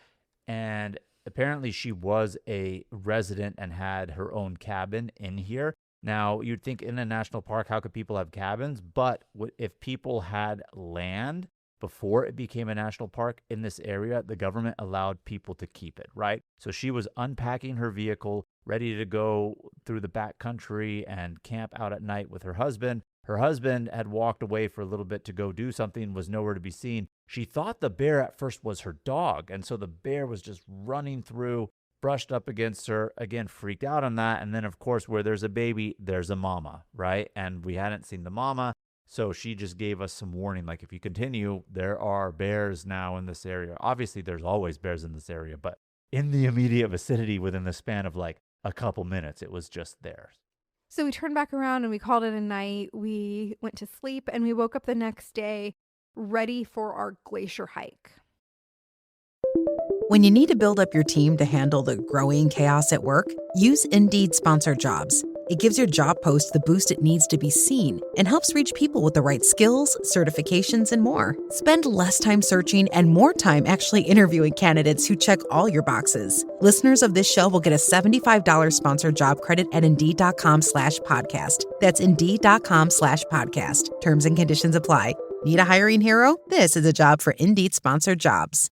D: And apparently she was a resident and had her own cabin in here. Now, you'd think in a national park, how could people have cabins? But if people had land before it became a national park in this area, the government allowed people to keep it, right? So she was unpacking her vehicle, ready to go through the backcountry and camp out at night with her husband. Her husband had walked away for a little bit to go do something, was nowhere to be seen. She thought the bear at first was her dog, and so the bear was just running through, brushed up against her, again, freaked out on that. And then, of course, where there's a baby, there's a mama, right? And we hadn't seen the mama, so she just gave us some warning, like, if you continue, there are bears now in this area. Obviously, there's always bears in this area, but in the immediate vicinity within the span of like a couple minutes, it was just there.
B: So we turned back around and we called it a night. We went to sleep and we woke up the next day ready for our glacier hike.
A: When you need to build up your team to handle the growing chaos at work, use Indeed Sponsored Jobs. It gives your job post the boost it needs to be seen and helps reach people with the right skills, certifications, and more. Spend less time searching and more time actually interviewing candidates who check all your boxes. Listeners of this show will get a $75 sponsored job credit at Indeed.com/podcast. That's Indeed.com/podcast. Terms and conditions apply. Need a hiring hero? This is a job for Indeed Sponsored Jobs.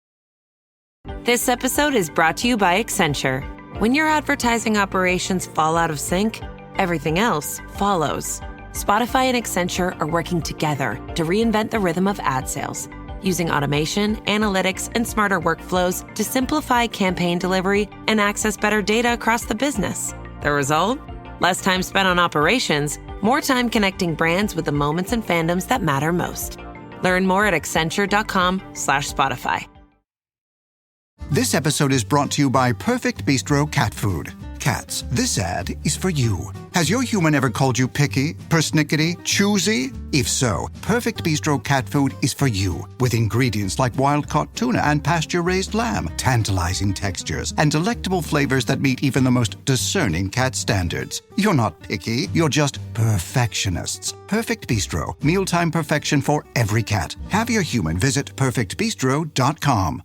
E: This episode is brought to you by Accenture. When your advertising operations fall out of sync, everything else follows. Spotify and Accenture are working together to reinvent the rhythm of ad sales, using automation, analytics, and smarter workflows to simplify campaign delivery and access better data across the business. The result? Less time spent on operations, more time connecting brands with the moments and fandoms that matter most. Learn more at accenture.com/Spotify.
F: This episode is brought to you by Perfect Bistro Cat Food. Cats, this ad is for you. Has your human ever called you picky, persnickety, choosy? If so, Perfect Bistro Cat Food is for you. With ingredients like wild-caught tuna and pasture-raised lamb, tantalizing textures, and delectable flavors that meet even the most discerning cat standards. You're not picky, you're just perfectionists. Perfect Bistro, mealtime perfection for every cat. Have your human visit perfectbistro.com.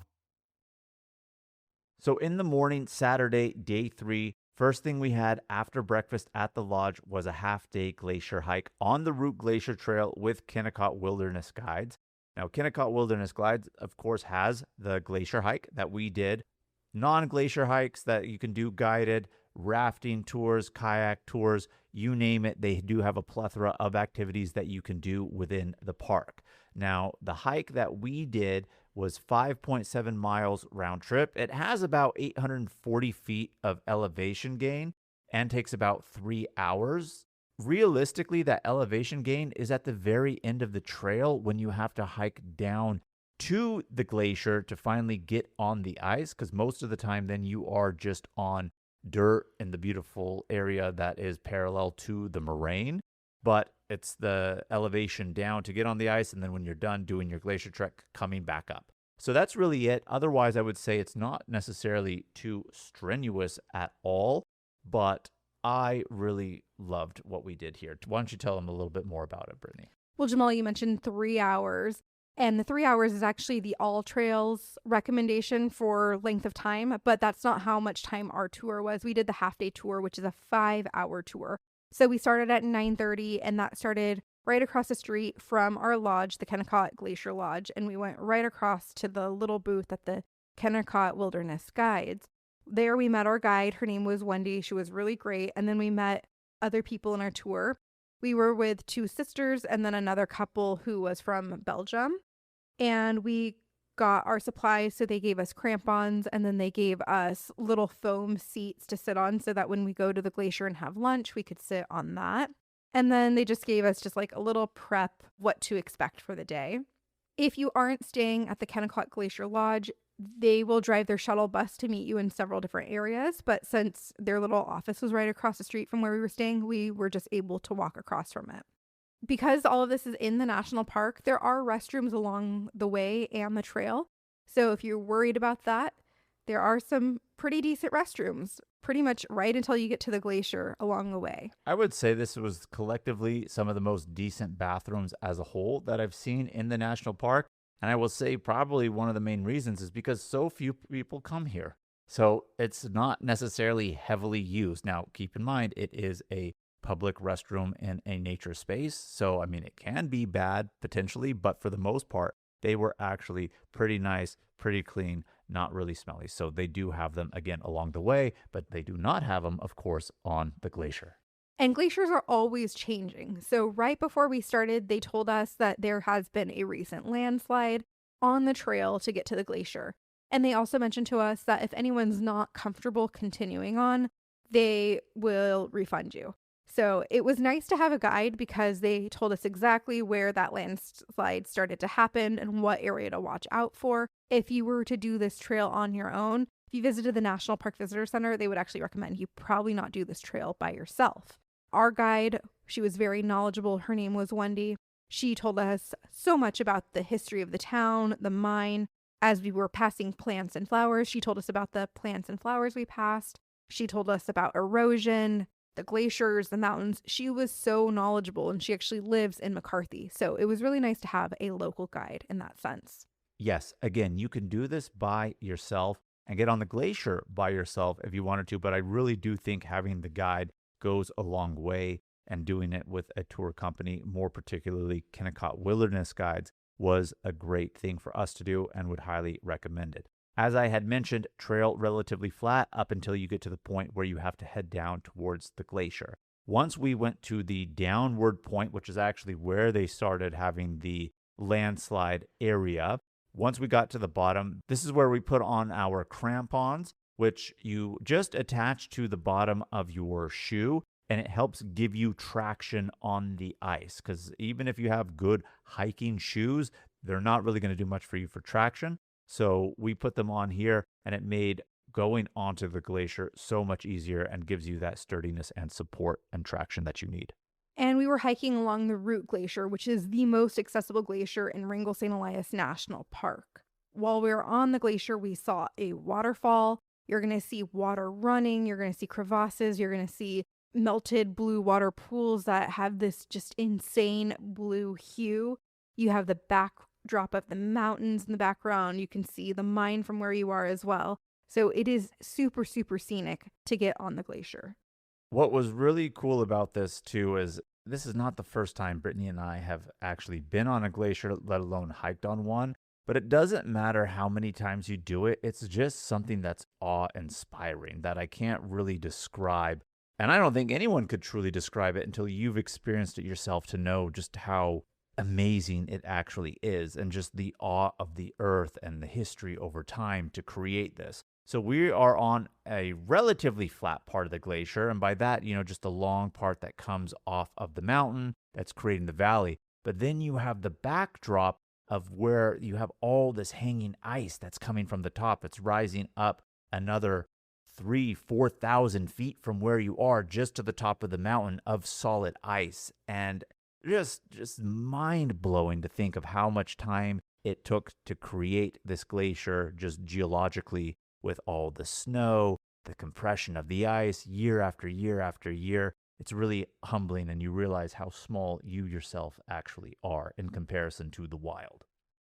D: So in the morning, Saturday, day 3, first thing we had after breakfast at the lodge was a half-day glacier hike on the Root Glacier Trail with Kennicott Wilderness Guides. Now, Kennicott Wilderness Guides, of course, has the glacier hike that we did, non-glacier hikes that you can do guided, rafting tours, kayak tours, you name it. They do have a plethora of activities that you can do within the park. Now, the hike that we did was 5.7 miles round trip. It has about 840 feet of elevation gain and takes about 3 hours. Realistically, that elevation gain is at the very end of the trail when you have to hike down to the glacier to finally get on the ice, because most of the time then you are just on dirt in the beautiful area that is parallel to the moraine. But it's the elevation down to get on the ice, and then when you're done doing your glacier trek, coming back up. So that's really it. Otherwise, I would say it's not necessarily too strenuous at all, but I really loved what we did here. Why don't you tell them a little bit more about it, Brittany?
B: Well, Jamal, you mentioned 3 hours, and the 3 hours is actually the All Trails recommendation for length of time, but that's not how much time our tour was. We did the half-day tour, which is a 5-hour tour. So we started at 9:30, and that started right across the street from our lodge, the Kennicott Glacier Lodge, and we went right across to the little booth at the Kennicott Wilderness Guides. There we met our guide. Her name was Wendy. She was really great. And then we met other people in our tour. We were with 2 sisters and then another couple who was from Belgium. And we got our supplies, so they gave us crampons, and then they gave us little foam seats to sit on so that when we go to the glacier and have lunch, we could sit on that. And then they just gave us just like a little prep what to expect for the day. If you aren't staying at the Kennicott Glacier Lodge, they will drive their shuttle bus to meet you in several different areas. But since their little office was right across the street from where we were staying, we were just able to walk across from it. Because all of this is in the national park, there are restrooms along the way and the trail. So if you're worried about that, there are some pretty decent restrooms pretty much right until you get to the glacier along the way.
D: I would say this was collectively some of the most decent bathrooms as a whole that I've seen in the national park. And I will say probably one of the main reasons is because so few people come here. So it's not necessarily heavily used. Now, keep in mind, it is a public restroom in a nature space. So, I mean, it can be bad potentially, but for the most part, they were actually pretty nice, pretty clean, not really smelly. So they do have them again along the way, but they do not have them, of course, on the glacier.
B: And glaciers are always changing. So right before we started, they told us that there has been a recent landslide on the trail to get to the glacier. And they also mentioned to us that if anyone's not comfortable continuing on, they will refund you. So it was nice to have a guide because they told us exactly where that landslide started to happen and what area to watch out for. If you were to do this trail on your own, if you visited the National Park Visitor Center, they would actually recommend you probably not do this trail by yourself. Our guide, she was very knowledgeable. Her name was Wendy. She told us so much about the history of the town, the mine. As we were passing plants and flowers, she told us about the plants and flowers we passed. She told us about erosion, the glaciers, the mountains. She was so knowledgeable, and she actually lives in McCarthy. So it was really nice to have a local guide in that sense.
D: Yes, again, you can do this by yourself and get on the glacier by yourself if you wanted to, but I really do think having the guide goes a long way, and doing it with a tour company, more particularly Kennicott Wilderness Guides, was a great thing for us to do and would highly recommend it. As I had mentioned, trail relatively flat up until you get to the point where you have to head down towards the glacier. Once we went to the downward point, which is actually where they started having the landslide area, once we got to the bottom, this is where we put on our crampons, which you just attach to the bottom of your shoe, and it helps give you traction on the ice. Because even if you have good hiking shoes, they're not really going to do much for you for traction. So we put them on here, and it made going onto the glacier so much easier and gives you that sturdiness and support and traction that you need.
B: And we were hiking along the Root Glacier, which is the most accessible glacier in Wrangell-St. Elias National Park. While we were on the glacier, we saw a waterfall. You're going to see water running. You're going to see crevasses. You're going to see melted blue water pools that have this just insane blue hue. You have the backdrop of the mountains in the background. You can see the mine from where you are as well. So it is super, super scenic to get on the glacier.
D: What was really cool about this too is this is not the first time Brittany and I have actually been on a glacier, let alone hiked on one. But it doesn't matter how many times you do it. It's just something that's awe-inspiring that I can't really describe. And I don't think anyone could truly describe it until you've experienced it yourself to know just how amazing it actually is, and just the awe of the earth and the history over time to create this. So we are on a relatively flat part of the glacier, and by that, just the long part that comes off of the mountain that's creating the valley. But then you have the backdrop of where you have all this hanging ice that's coming from the top. It's rising up another 4,000 feet from where you are, just to the top of the mountain of solid ice. And just mind-blowing to think of how much time it took to create this glacier, just geologically, with all the snow, the compression of the ice, year after year after year. It's really humbling, and you realize how small you yourself actually are in comparison to the wild.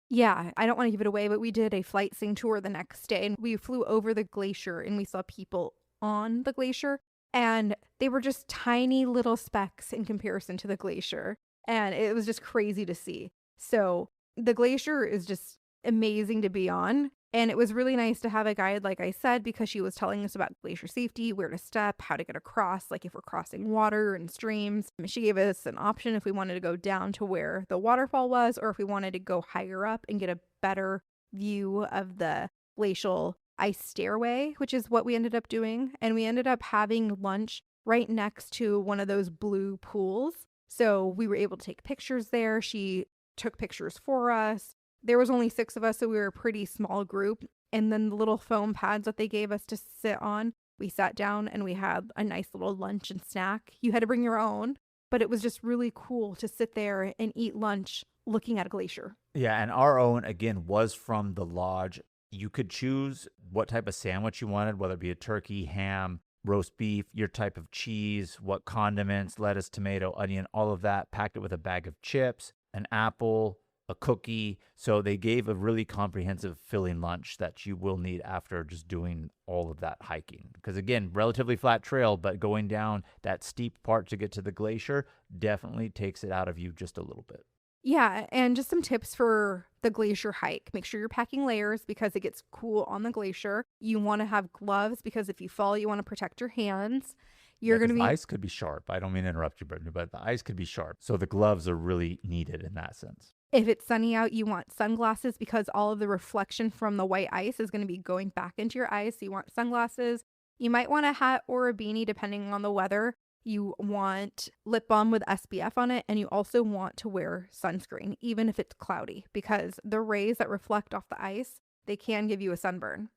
B: Yeah, I don't want to give it away, but we did a flight-seeing tour the next day, and we flew over the glacier, and we saw people on the glacier, and they were just tiny little specks in comparison to the glacier, and it was just crazy to see. So the glacier is just amazing to be on. And it was really nice to have a guide, like I said, because she was telling us about glacier safety, where to step, how to get across, like if we're crossing water and streams. She gave us an option if we wanted to go down to where the waterfall was, or if we wanted to go higher up and get a better view of the glacial ice stairway, which is what we ended up doing. And we ended up having lunch right next to one of those blue pools. So we were able to take pictures there. She took pictures for us. There was only 6 of us, so we were a pretty small group. And then the little foam pads that they gave us to sit on, we sat down and we had a nice little lunch and snack. You had to bring your own, but it was just really cool to sit there and eat lunch looking at a glacier.
D: Yeah, and our own, again, was from the lodge. You could choose what type of sandwich you wanted, whether it be a turkey, ham, roast beef, your type of cheese, what condiments, lettuce, tomato, onion, all of that, packed it with a bag of chips, an apple, a cookie. So they gave a really comprehensive filling lunch that you will need after just doing all of that hiking. Because again, relatively flat trail, but going down that steep part to get to the glacier definitely takes it out of you just a little bit.
B: Yeah, and just some tips for the glacier hike. Make sure you're packing layers because it gets cool on the glacier. You want to have gloves because if you fall, you want to protect your hands.
D: Yeah,
B: You're going
D: because
B: to
D: the
B: be
D: ice could be sharp. I don't mean to interrupt you, Brittany, but the ice could be sharp. So the gloves are really needed in that sense.
B: If it's sunny out, you want sunglasses because all of the reflection from the white ice is going to be going back into your eyes. So you want sunglasses. You might want a hat or a beanie depending on the weather. You want lip balm with SPF on it. And you also want to wear sunscreen, even if it's cloudy, because the rays that reflect off the ice, they can give you a sunburn.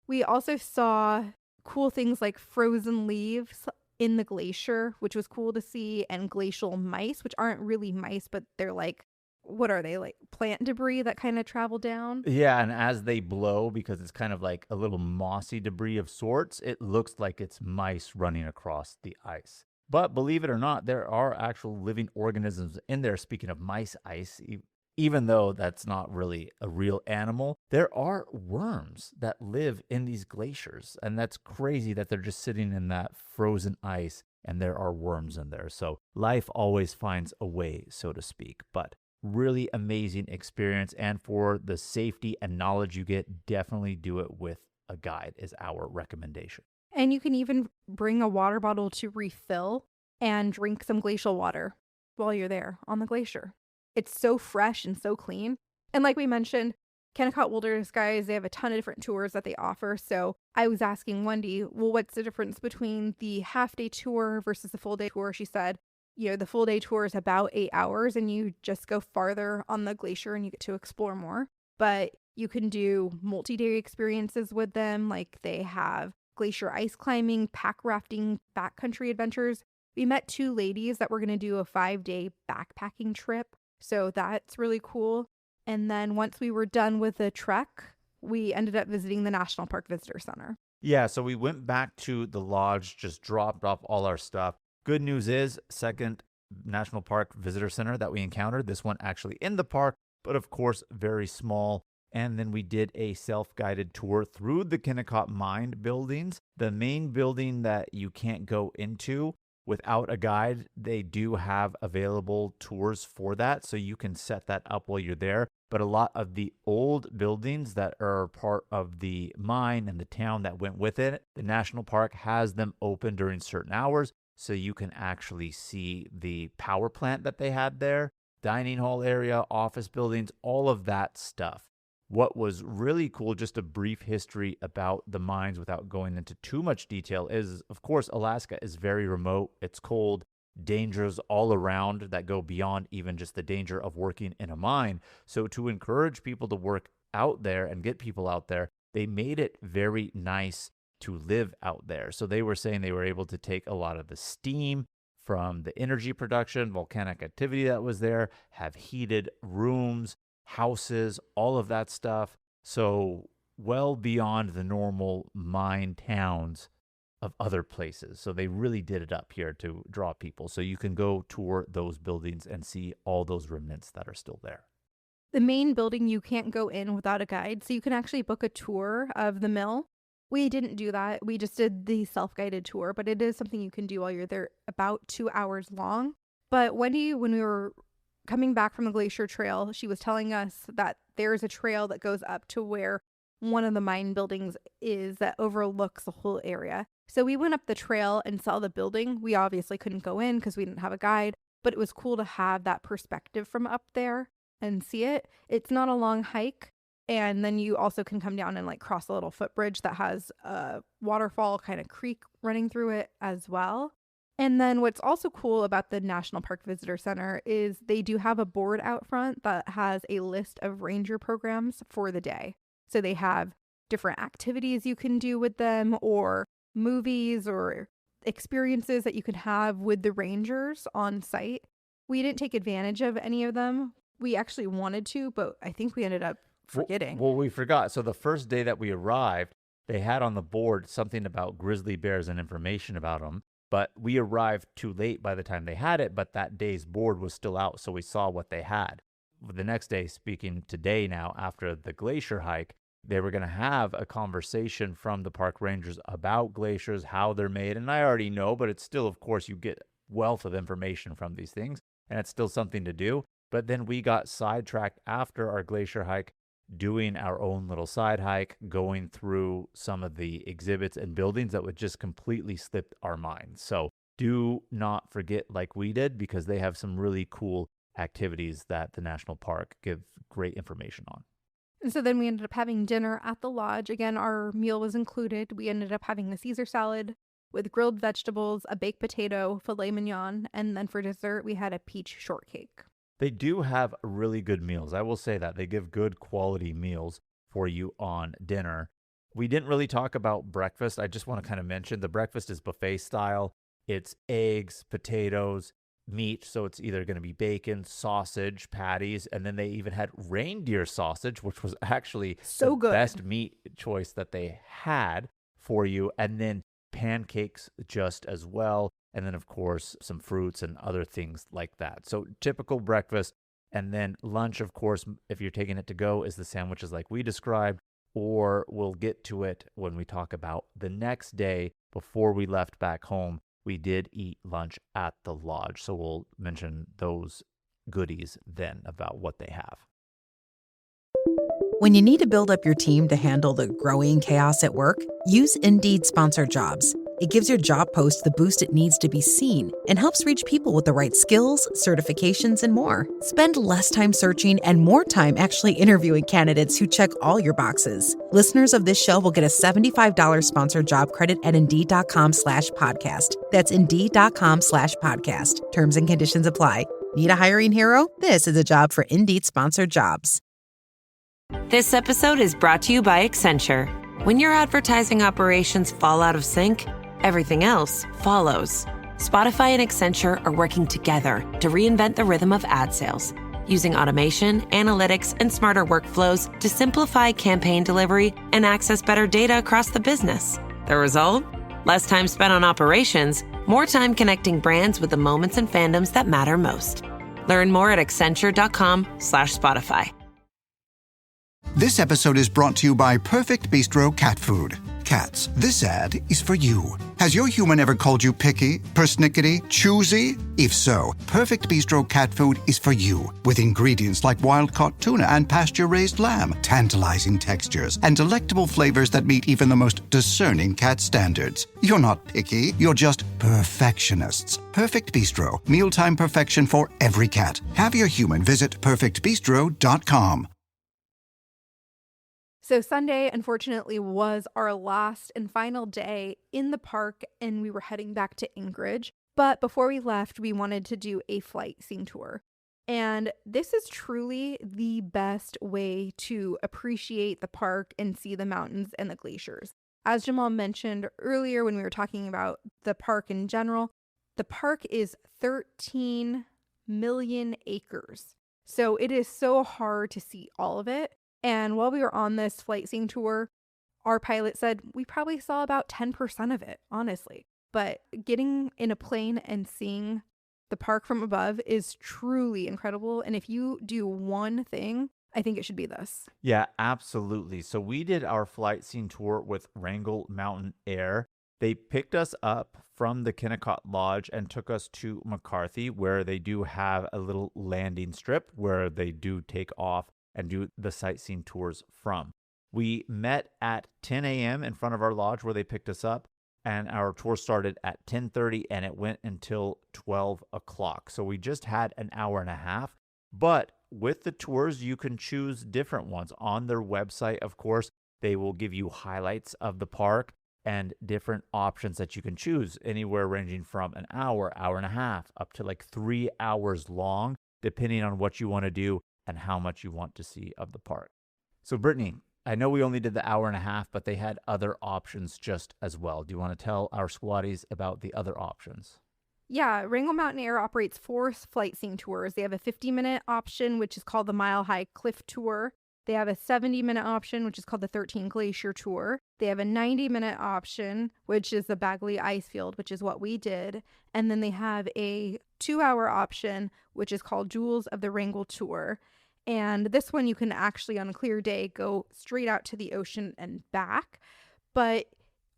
B: We also saw cool things like frozen leaves in the glacier, which was cool to see, and glacial mice, which aren't really mice, but they're like, what are they, like plant debris that kind of travel down?
D: Yeah, and as they blow, because it's kind of like a little mossy debris of sorts, it looks like it's mice running across the ice. But believe it or not, there are actual living organisms in there. Speaking of mice ice, even though that's not really a real animal, there are worms that live in these glaciers. And that's crazy that they're just sitting in that frozen ice and there are worms in there. So life always finds a way, so to speak. But really amazing experience. And for the safety and knowledge you get, definitely do it with a guide is our recommendation.
B: And you can even bring a water bottle to refill and drink some glacial water while you're there on the glacier. It's so fresh and so clean. And like we mentioned, Kennicott Wilderness Guides, they have a ton of different tours that they offer. So I was asking Wendy, well, what's the difference between the half-day tour versus the full-day tour? She said, the full day tour is about 8 hours and you just go farther on the glacier and you get to explore more. But you can do multi-day experiences with them. Like they have glacier ice climbing, pack rafting, backcountry adventures. We met 2 ladies that were going to do a 5-day backpacking trip. So that's really cool. And then once we were done with the trek, we ended up visiting the National Park Visitor Center.
D: Yeah, so we went back to the lodge, just dropped off all our stuff. Good news is, second National Park Visitor Center that we encountered, this one actually in the park, but of course very small. And then we did a self-guided tour through the Kennicott Mine buildings. The main building that you can't go into without a guide, they do have available tours for that, so you can set that up while you're there. But a lot of the old buildings that are part of the mine and the town that went with it, the national park has them open during certain hours, so you can actually see the power plant that they had there, dining hall area, office buildings, all of that stuff. What was really cool, just a brief history about the mines without going into too much detail, is, of course, Alaska is very remote. It's cold, dangers all around that go beyond even just the danger of working in a mine. So to encourage people to work out there and get people out there, they made it very nice to live out there. So they were saying they were able to take a lot of the steam from the energy production, volcanic activity that was there, have heated rooms, houses, all of that stuff. So well beyond the normal mine towns of other places. So they really did it up here to draw people. So you can go tour those buildings and see all those remnants that are still there.
B: The main building, you can't go in without a guide. So you can actually book a tour of the mill. We didn't do that. We just did the self-guided tour, but it is something you can do while you're there, about 2 hours long. But Wendy, when we were coming back from the glacier trail, she was telling us that there's a trail that goes up to where one of the mine buildings is that overlooks the whole area. So we went up the trail and saw the building. We obviously couldn't go in because we didn't have a guide, but it was cool to have that perspective from up there and see it. It's not a long hike. And then you also can come down and like cross a little footbridge that has a waterfall kind of creek running through it as well. And then what's also cool about the National Park Visitor Center is they do have a board out front that has a list of ranger programs for the day. So they have different activities you can do with them, or movies or experiences that you can have with the rangers on site. We didn't take advantage of any of them. We actually wanted to, but I think we ended up forgetting.
D: Well, we forgot. So the first day that we arrived, they had on the board something about grizzly bears and information about them. But we arrived too late by the time they had it, but that day's board was still out, so we saw what they had. The next day, speaking today now, after the glacier hike, they were going to have a conversation from the park rangers about glaciers, how they're made. And I already know, but it's still, of course, you get wealth of information from these things, and it's still something to do. But then we got sidetracked after our glacier hike, doing our own little side hike, going through some of the exhibits and buildings that would just completely slip our minds. So do not forget like we did, because they have some really cool activities that the national park give great information on.
B: And so then we ended up having dinner at the lodge. Again, our meal was included. We ended up having a Caesar salad with grilled vegetables, a baked potato, filet mignon, and then for dessert, we had a peach shortcake.
D: They do have really good meals. I will say that. They give good quality meals for you on dinner. We didn't really talk about breakfast. I just want to kind of mention the breakfast is buffet style. It's eggs, potatoes, meat. So it's either going to be bacon, sausage, patties, and then they even had reindeer sausage, which was actually
B: so good.
D: Best meat choice that they had for you. And then pancakes just as well. And then, of course, some fruits and other things like that. So typical breakfast. And then lunch, of course, if you're taking it to go, is the sandwiches like we described, or we'll get to it when we talk about the next day. Before we left back home, we did eat lunch at the lodge. So we'll mention those goodies then about what they have.
A: When you need to build up your team to handle the growing chaos at work, use Indeed Sponsored Jobs. It gives your job post the boost it needs to be seen and helps reach people with the right skills, certifications, and more. Spend less time searching and more time actually interviewing candidates who check all your boxes. Listeners of this show will get a $75 sponsored job credit at Indeed.com/podcast. That's Indeed.com/podcast. Terms and conditions apply. Need a hiring hero? This is a job for Indeed Sponsored Jobs.
E: This episode is brought to you by Accenture. When your advertising operations fall out of sync, everything else follows. Spotify and Accenture are working together to reinvent the rhythm of ad sales, using automation, analytics, and smarter workflows to simplify campaign delivery and access better data across the business. The result? Less time spent on operations, more time connecting brands with the moments and fandoms that matter most. Learn more at accenture.com/Spotify.
F: This episode is brought to you by Perfect Bistro Cat Food. Cats, this ad is for you. Has your human ever called you picky, persnickety, choosy? If so, Perfect Bistro Cat Food is for you. With ingredients like wild-caught tuna and pasture-raised lamb, tantalizing textures, and delectable flavors that meet even the most discerning cat standards. You're not picky, you're just perfectionists. Perfect Bistro, mealtime perfection for every cat. Have your human visit perfectbistro.com.
B: So Sunday, unfortunately, was our last and final day in the park, and we were heading back to Anchorage. But before we left, we wanted to do a flight scene tour. And this is truly the best way to appreciate the park and see the mountains and the glaciers. As Jamal mentioned earlier when we were talking about the park in general, the park is 13 million acres. So it is so hard to see all of it. And while we were on this flight scene tour, our pilot said we probably saw about 10% of it, honestly. But getting in a plane and seeing the park from above is truly incredible. And if you do one thing, I think it should be this.
D: Yeah, absolutely. So we did our flight scene tour with Wrangell Mountain Air. They picked us up from the Kennicott Lodge and took us to McCarthy, where they do have a little landing strip where they do take off and do the sightseeing tours from. We met at 10 a.m. in front of our lodge where they picked us up, and our tour started at 10:30 and it went until 12 o'clock. So we just had an hour and a half, but with the tours, you can choose different ones. On their website, of course, they will give you highlights of the park and different options that you can choose, anywhere ranging from an hour, hour and a half, up to like 3 hours long, depending on what you want to do and how much you want to see of the park. So Brittany, I know we only did the hour and a half, but they had other options just as well. Do you want to tell our squatties about the other options?
B: Yeah, Wrangell Mountain Air operates 4 flight scene tours. They have a 50-minute option, which is called the Mile High Cliff Tour. They have a 70-minute option, which is called the 13 Glacier Tour. They have a 90-minute option, which is the Bagley Icefield, which is what we did. And then they have a 2-hour option, which is called Jewels of the Wrangell Tour. And this one you can actually, on a clear day, go straight out to the ocean and back. But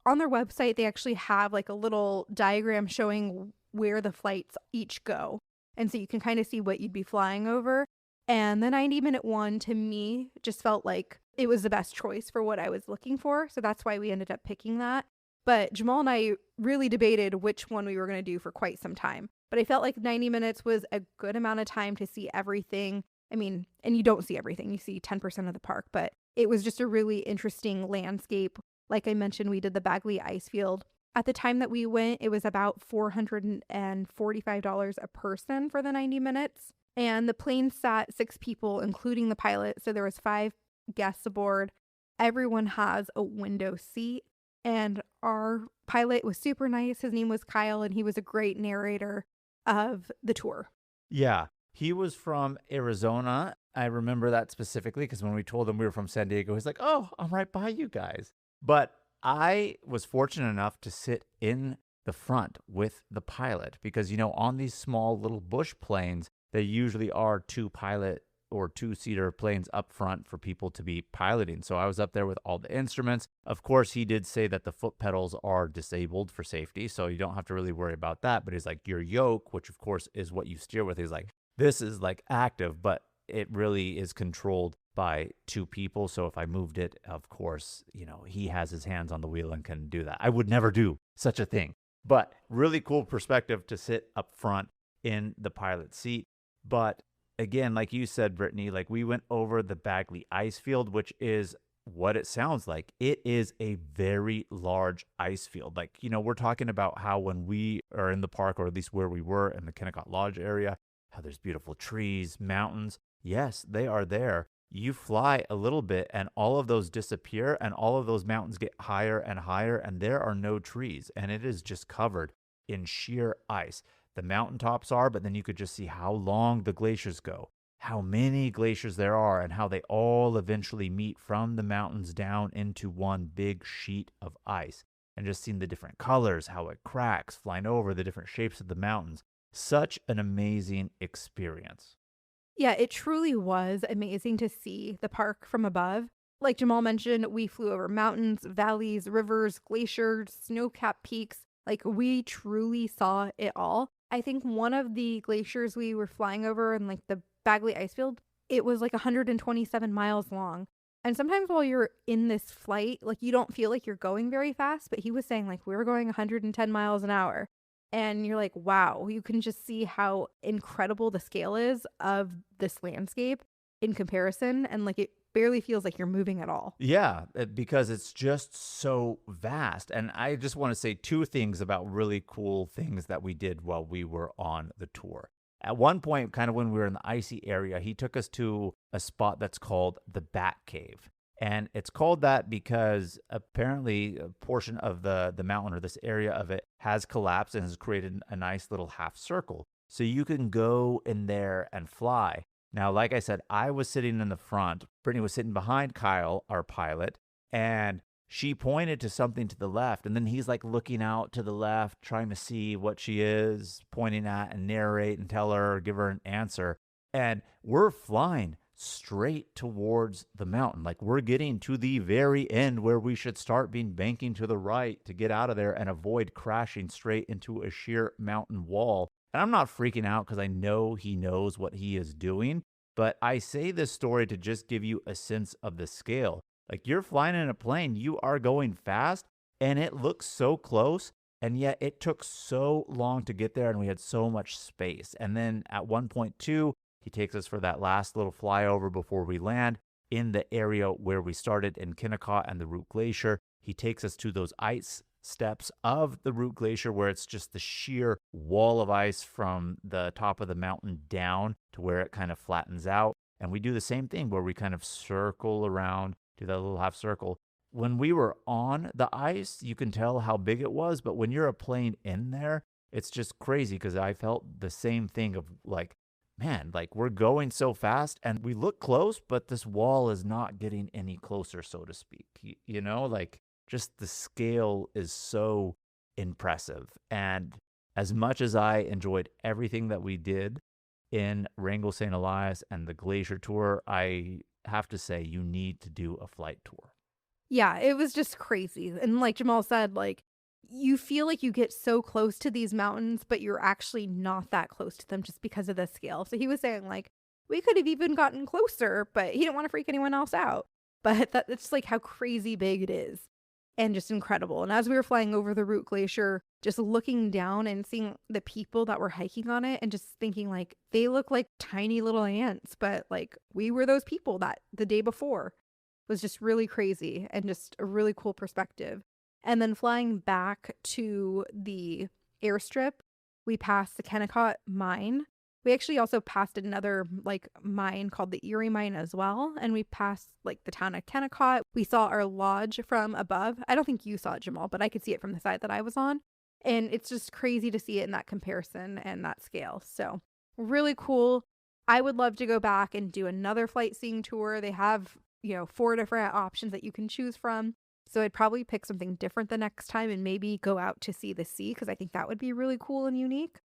B: on their website, they actually have like a little diagram showing where the flights each go. And so you can kind of see what you'd be flying over. And the 90-minute one, to me, just felt like it was the best choice for what I was looking for. So that's why we ended up picking that. But Jamal and I really debated which one we were going to do for quite some time. But I felt like 90 minutes was a good amount of time to see everything. I mean, and you don't see everything. You see 10% of the park. But it was just a really interesting landscape. Like I mentioned, we did the Bagley Icefield. At the time that we went, it was about $445 a person for the 90 minutes. And the plane sat 6 people, including the pilot. So there was 5 guests aboard. Everyone has a window seat. And our pilot was super nice. His name was Kyle, and he was a great narrator of the tour.
D: Yeah, he was from Arizona. I remember that specifically because when we told him we were from San Diego, he's like, oh, I'm right by you guys. But I was fortunate enough to sit in the front with the pilot because, you know, on these small little bush planes, there usually are 2 pilot or 2-seater planes up front for people to be piloting. So I was up there with all the instruments. Of course, he did say that the foot pedals are disabled for safety, so you don't have to really worry about that. But he's like, your yoke, which of course is what you steer with, he's like, this is like active, but it really is controlled by 2 people. So if I moved it, of course, you know, he has his hands on the wheel and can do that. I would never do such a thing. But really cool perspective to sit up front in the pilot seat. But again, like you said, Brittany, like we went over the Bagley Icefield, which is what it sounds like. It is a very large ice field. Like, you know, we're talking about how when we are in the park, or at least where we were in the Kennicott Lodge area, how there's beautiful trees, mountains. Yes, they are there. You fly a little bit and all of those disappear and all of those mountains get higher and higher and there are no trees and it is just covered in sheer ice. The mountaintops are, but then you could just see how long the glaciers go, how many glaciers there are, and how they all eventually meet from the mountains down into one big sheet of ice. And just seeing the different colors, how it cracks, flying over the different shapes of the mountains. Such an amazing experience.
B: Yeah, it truly was amazing to see the park from above. Like Jamal mentioned, we flew over mountains, valleys, rivers, glaciers, snow-capped peaks. Like we truly saw it all. I think one of the glaciers we were flying over in like the Bagley Icefield, it was like 127 miles long. And sometimes while you're in this flight, like you don't feel like you're going very fast, but he was saying like we were going 110 miles an hour. And you're like, wow, you can just see how incredible the scale is of this landscape in comparison. And like it barely feels like you're moving at all.
D: Yeah, because it's just so vast. And I just want to say 2 things about really cool things that we did while we were on the tour. At one point, kind of when we were in the icy area, he took us to a spot that's called the Bat Cave. And it's called that because apparently a portion of the mountain or this area of it has collapsed and has created a nice little half circle. So you can go in there and fly. Now, like I said, I was sitting in the front. Brittany was sitting behind Kyle, our pilot, and she pointed to something to the left. And then he's like looking out to the left, trying to see what she is pointing at and narrate and tell her or give her an answer. And we're flying straight towards the mountain. Like we're getting to the very end where we should start being banking to the right to get out of there and avoid crashing straight into a sheer mountain wall. And I'm not freaking out because I know he knows what he is doing, but I say this story to just give you a sense of the scale. Like you're flying in a plane, you are going fast, and it looks so close, and yet it took so long to get there, and we had so much space. And then at one point too, he takes us for that last little flyover before we land in the area where we started in Kennicott and the Root Glacier. He takes us to those ice steps of the Root Glacier where it's just the sheer wall of ice from the top of the mountain down to where it kind of flattens out. And we do the same thing where we kind of circle around, do that little half circle. When we were on the ice, you can tell how big it was, but when you're a plane in there, it's just crazy because I felt the same thing of like, man, like we're going so fast and we look close, but this wall is not getting any closer, so to speak. You know, like just the scale is so impressive. And as much as I enjoyed everything that we did in Wrangell-St. Elias and the Glacier Tour, I have to say you need to do a flight tour.
B: Yeah, it was just crazy. And like Jamal said, like you feel like you get so close to these mountains, but you're actually not that close to them just because of the scale. So he was saying, like, we could have even gotten closer, but he didn't want to freak anyone else out. But that's like how crazy big it is and just incredible. And as we were flying over the Root Glacier, just looking down and seeing the people that were hiking on it and just thinking, like, they look like tiny little ants, but like we were those people that the day before was just really crazy and just a really cool perspective. And then flying back to the airstrip, we passed the Kennicott Mine. We actually also passed another like mine called the Erie Mine as well. And we passed like the town of Kennicott. We saw our lodge from above. I don't think you saw it, Jamal, but I could see it from the side that I was on. And it's just crazy to see it in that comparison and that scale. So really cool. I would love to go back and do another flight seeing tour. They have, 4 different options that you can choose from. So I'd probably pick something different the next time and maybe go out to see the sea because I think that would be really cool and unique.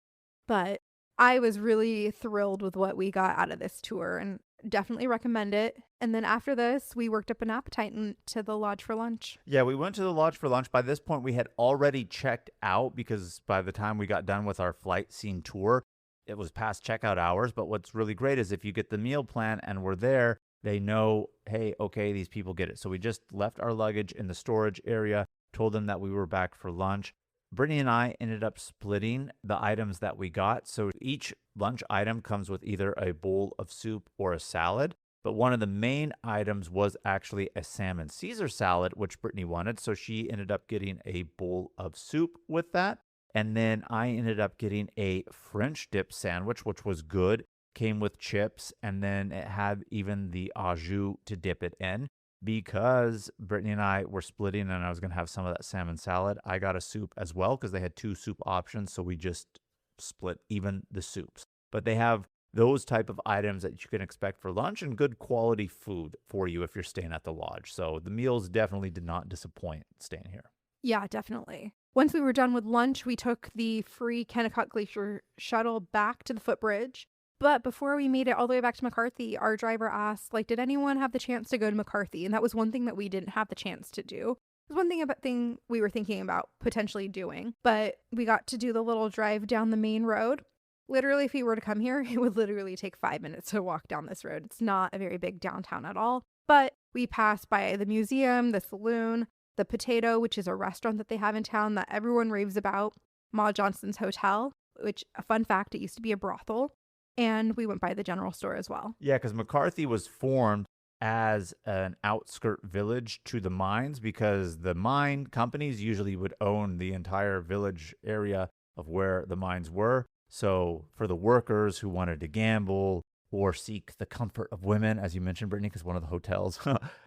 B: But I was really thrilled with what we got out of this tour and definitely recommend it. And then after this, we worked up an appetite and to the lodge for lunch.
D: Yeah, we went to the lodge for lunch. By this point, we had already checked out because by the time we got done with our flight scene tour, it was past checkout hours. But what's really great is if you get the meal plan and we're there, they know, hey, okay, these people get it. So we just left our luggage in the storage area, told them that we were back for lunch. Brittany and I ended up splitting the items that we got. So each lunch item comes with either a bowl of soup or a salad. But one of the main items was actually a salmon Caesar salad, which Brittany wanted. So she ended up getting a bowl of soup with that. And then I ended up getting a French dip sandwich, which was good. Came with chips, and then it had even the au jus to dip it in. Because Brittany and I were splitting and I was going to have some of that salmon salad, I got a soup as well because they had 2 soup options, so we just split even the soups. But they have those type of items that you can expect for lunch and good quality food for you if you're staying at the lodge. So the meals definitely did not disappoint staying here.
B: Yeah, definitely. Once we were done with lunch, we took the free Kennicott Glacier shuttle back to the footbridge. But before we made it all the way back to McCarthy, our driver asked, like, did anyone have the chance to go to McCarthy? And that was one thing that we didn't have the chance to do. It was one thing we were thinking about potentially doing. But we got to do the little drive down the main road. Literally, if you were to come here, it would literally take 5 minutes to walk down this road. It's not a very big downtown at all. But we passed by the museum, the saloon, the Potato, which is a restaurant that they have in town that everyone raves about, Ma Johnston's Hotel, which, a fun fact, it used to be a brothel. And we went by the general store as well.
D: Yeah, because McCarthy was formed as an outskirt village to the mines because the mine companies usually would own the entire village area of where the mines were. So for the workers who wanted to gamble or seek the comfort of women, as you mentioned, Brittany, because one of the hotels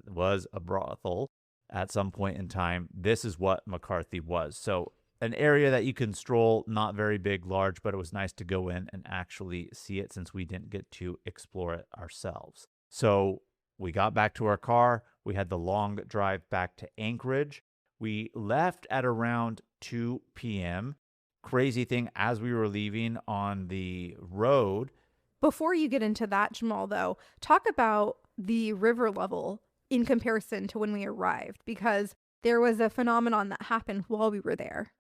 D: was a brothel at some point in time, this is what McCarthy was. So an area that you can stroll, not very big, large, but it was nice to go in and actually see it since we didn't get to explore it ourselves. So we got back to our car. We had the long drive back to Anchorage. We left at around 2 p.m. Crazy thing, as we were leaving on the road.
B: Before you get into that, Jamal, though, talk about the river level in comparison to when we arrived, because there was a phenomenon that happened while we were there.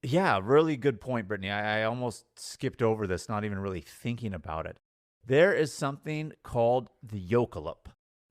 D: Yeah, really good point, Brittany. I almost skipped over this, not even really thinking about it. There is something called the Yokalip,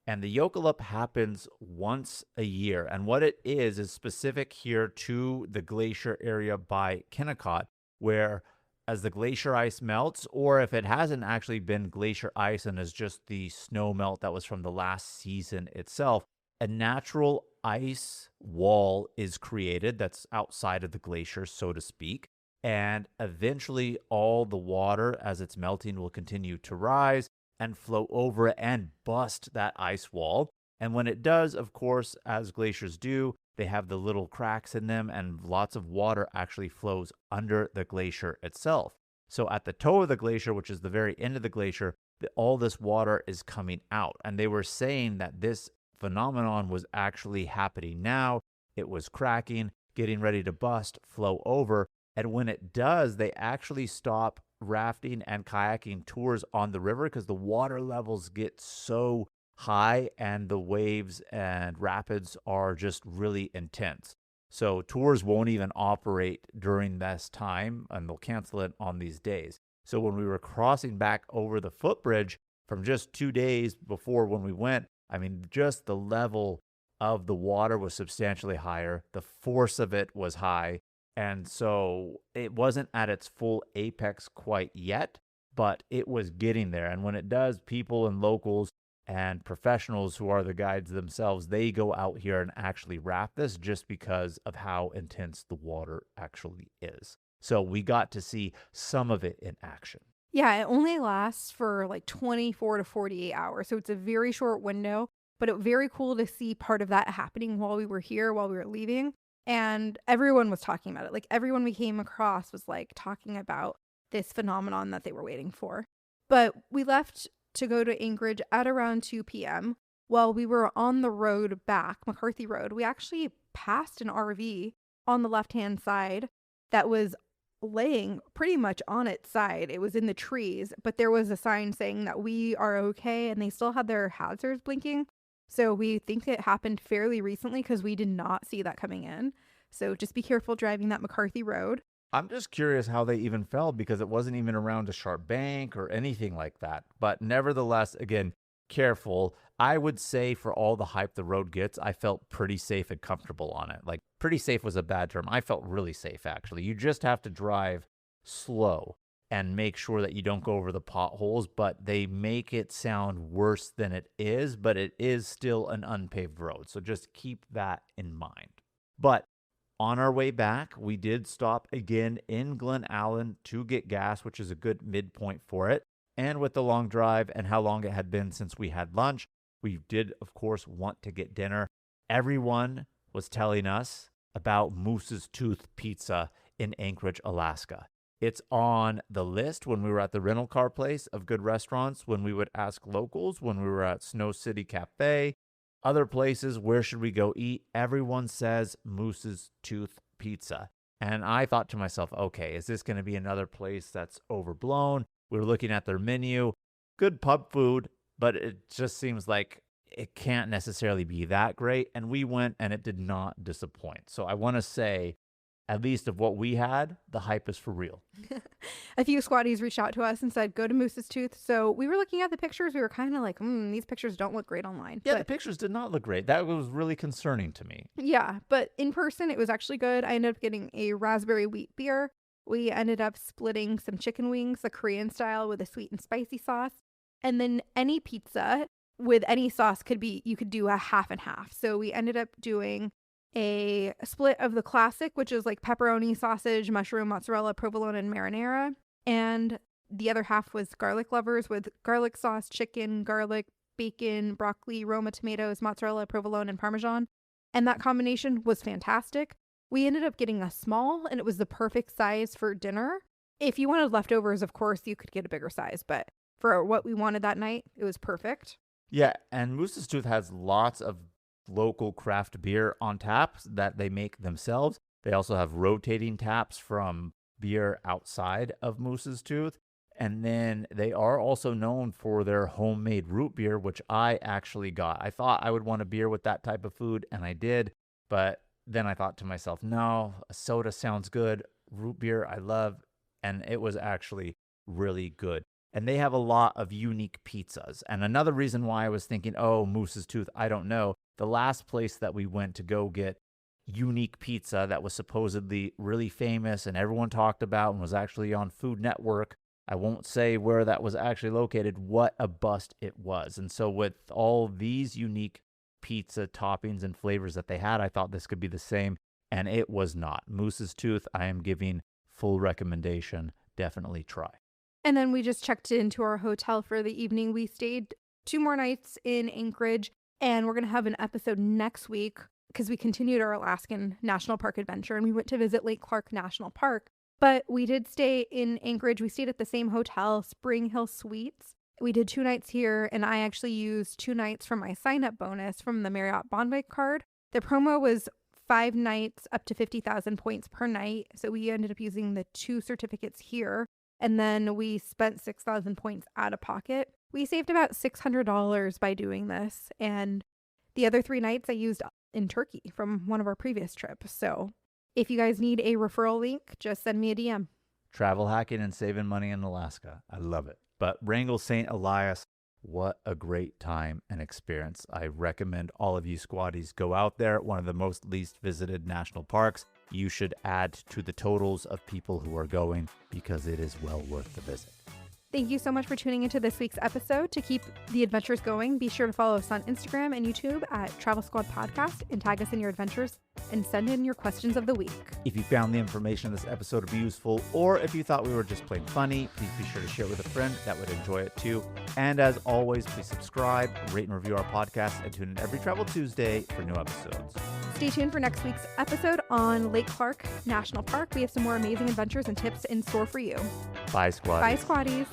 D: and the Yokalip happens once a year. And what it is specific here to the glacier area by Kennicott, where as the glacier ice melts, or if it hasn't actually been glacier ice and is just the snow melt that was from the last season itself, a natural ice wall is created that's outside of the glacier, so to speak. And eventually all the water as it's melting will continue to rise and flow over it and bust that ice wall. And when it does, of course, as glaciers do, they have the little cracks in them and lots of water actually flows under the glacier itself. So at the toe of the glacier, which is the very end of the glacier, all this water is coming out. And they were saying that this phenomenon was actually happening now. It was cracking, getting ready to bust, flow over. And when it does, they actually stop rafting and kayaking tours on the river because the water levels get so high and the waves and rapids are just really intense. So tours won't even operate during this time, and they'll cancel it on these days. So when we were crossing back over the footbridge from just 2 days before when we went, I mean, just the level of the water was substantially higher. The force of it was high. And so it wasn't at its full apex quite yet, but it was getting there. And when it does, people and locals and professionals who are the guides themselves, they go out here and actually raft this just because of how intense the water actually is. So we got to see some of it in action.
B: Yeah, it only lasts for like 24 to 48 hours. So it's a very short window, but it was very cool to see part of that happening while we were here, while we were leaving. And everyone was talking about it. Like everyone we came across was like talking about this phenomenon that they were waiting for. But we left to go to Anchorage at around 2 p.m. While we were on the road back, McCarthy Road, we actually passed an RV on the left-hand side that was laying pretty much on its side. It was in the trees, but there was a sign saying that we are okay, and they still had their hazards blinking. So we think it happened fairly recently because we did not see that coming in. So just be careful driving that McCarthy Road.
D: I'm just curious how they even fell because it wasn't even around a sharp bank or anything like that. But nevertheless, again, careful. I would say for all the hype the road gets, I felt pretty safe and comfortable on it. Like pretty safe was a bad term. I felt really safe, actually. You just have to drive slow and make sure that you don't go over the potholes, but they make it sound worse than it is, but it is still an unpaved road. So just keep that in mind. But on our way back, we did stop again in Glen Allen to get gas, which is a good midpoint for it. And with the long drive and how long it had been since we had lunch, we did, of course, want to get dinner. Everyone was telling us about Moose's Tooth Pizza in Anchorage, Alaska. It's on the list when we were at the rental car place of good restaurants, when we would ask locals, when we were at Snow City Cafe, other places, where should we go eat? Everyone says Moose's Tooth Pizza. And I thought to myself, okay, is this going to be another place that's overblown? We were looking at their menu, good pub food, but it just seems like it can't necessarily be that great. And we went and it did not disappoint. So I want to say, at least of what we had, the hype is for real.
B: A few squatties reached out to us and said, go to Moose's Tooth. So we were looking at the pictures. We were kind of like, these pictures don't look great online.
D: Yeah,
B: but
D: the pictures did not look great. That was really concerning to me.
B: yeah, but in person, it was actually good. I ended up getting a raspberry wheat beer. We ended up splitting some chicken wings, the Korean style, with a sweet and spicy sauce. And then any pizza with any sauce you could do a half and half. So we ended up doing a split of the classic, which is like pepperoni, sausage, mushroom, mozzarella, provolone, and marinara. And the other half was garlic lovers with garlic sauce, chicken, garlic, bacon, broccoli, Roma tomatoes, mozzarella, provolone, and parmesan. And that combination was fantastic. We ended up getting a small, and it was the perfect size for dinner. If you wanted leftovers, of course, you could get a bigger size, but for what we wanted that night, it was perfect.
D: Yeah, and Moose's Tooth has lots of local craft beer on taps that they make themselves. They also have rotating taps from beer outside of Moose's Tooth. And then they are also known for their homemade root beer, which I actually got. I thought I would want a beer with that type of food, and I did. But then I thought to myself, no, a soda sounds good. Root beer, I love. And it was actually really good. And they have a lot of unique pizzas. And another reason why I was thinking, oh, Moose's Tooth, I don't know. The last place that we went to go get unique pizza that was supposedly really famous and everyone talked about and was actually on Food Network, I won't say where that was actually located, what a bust it was. And so with all these unique pizza toppings and flavors that they had, I thought this could be the same, and it was not. Moose's Tooth, I am giving full recommendation. Definitely try.
B: And then we just checked into our hotel for the evening. We stayed 2 more nights in Anchorage, and we're going to have an episode next week because we continued our Alaskan National Park adventure, and we went to visit Lake Clark National Park. But we did stay in Anchorage. We stayed at the same hotel, Spring Hill Suites. We did 2 nights here, and I actually used 2 nights from my sign-up bonus from the Marriott Bonvoy card. The promo was 5 nights up to 50,000 points per night, so we ended up using the 2 certificates here. And then we spent 6,000 points out of pocket. We saved about $600 by doing this. And the other 3 nights I used in Turkey from one of our previous trips. So if you guys need a referral link, just send me a DM.
D: Travel hacking and saving money in Alaska. I love it. But Wrangell-St. Elias, what a great time and experience. I recommend all of you squatties go out there. One of the most least visited national parks. You should add to the totals of people who are going because it is well worth the visit.
B: Thank you so much for tuning into this week's episode. To keep the adventures going, be sure to follow us on Instagram and YouTube at Travel Squad Podcast and tag us in your adventures and send in your questions of the week.
D: If you found the information in this episode to be useful, or if you thought we were just plain funny, please be sure to share it with a friend that would enjoy it too. And as always, please subscribe, rate and review our podcast, and tune in every Travel Tuesday for new episodes.
B: Stay tuned for next week's episode on Lake Clark National Park. We have some more amazing adventures and tips in store for you.
D: Bye, squad.
B: Bye, squaddies.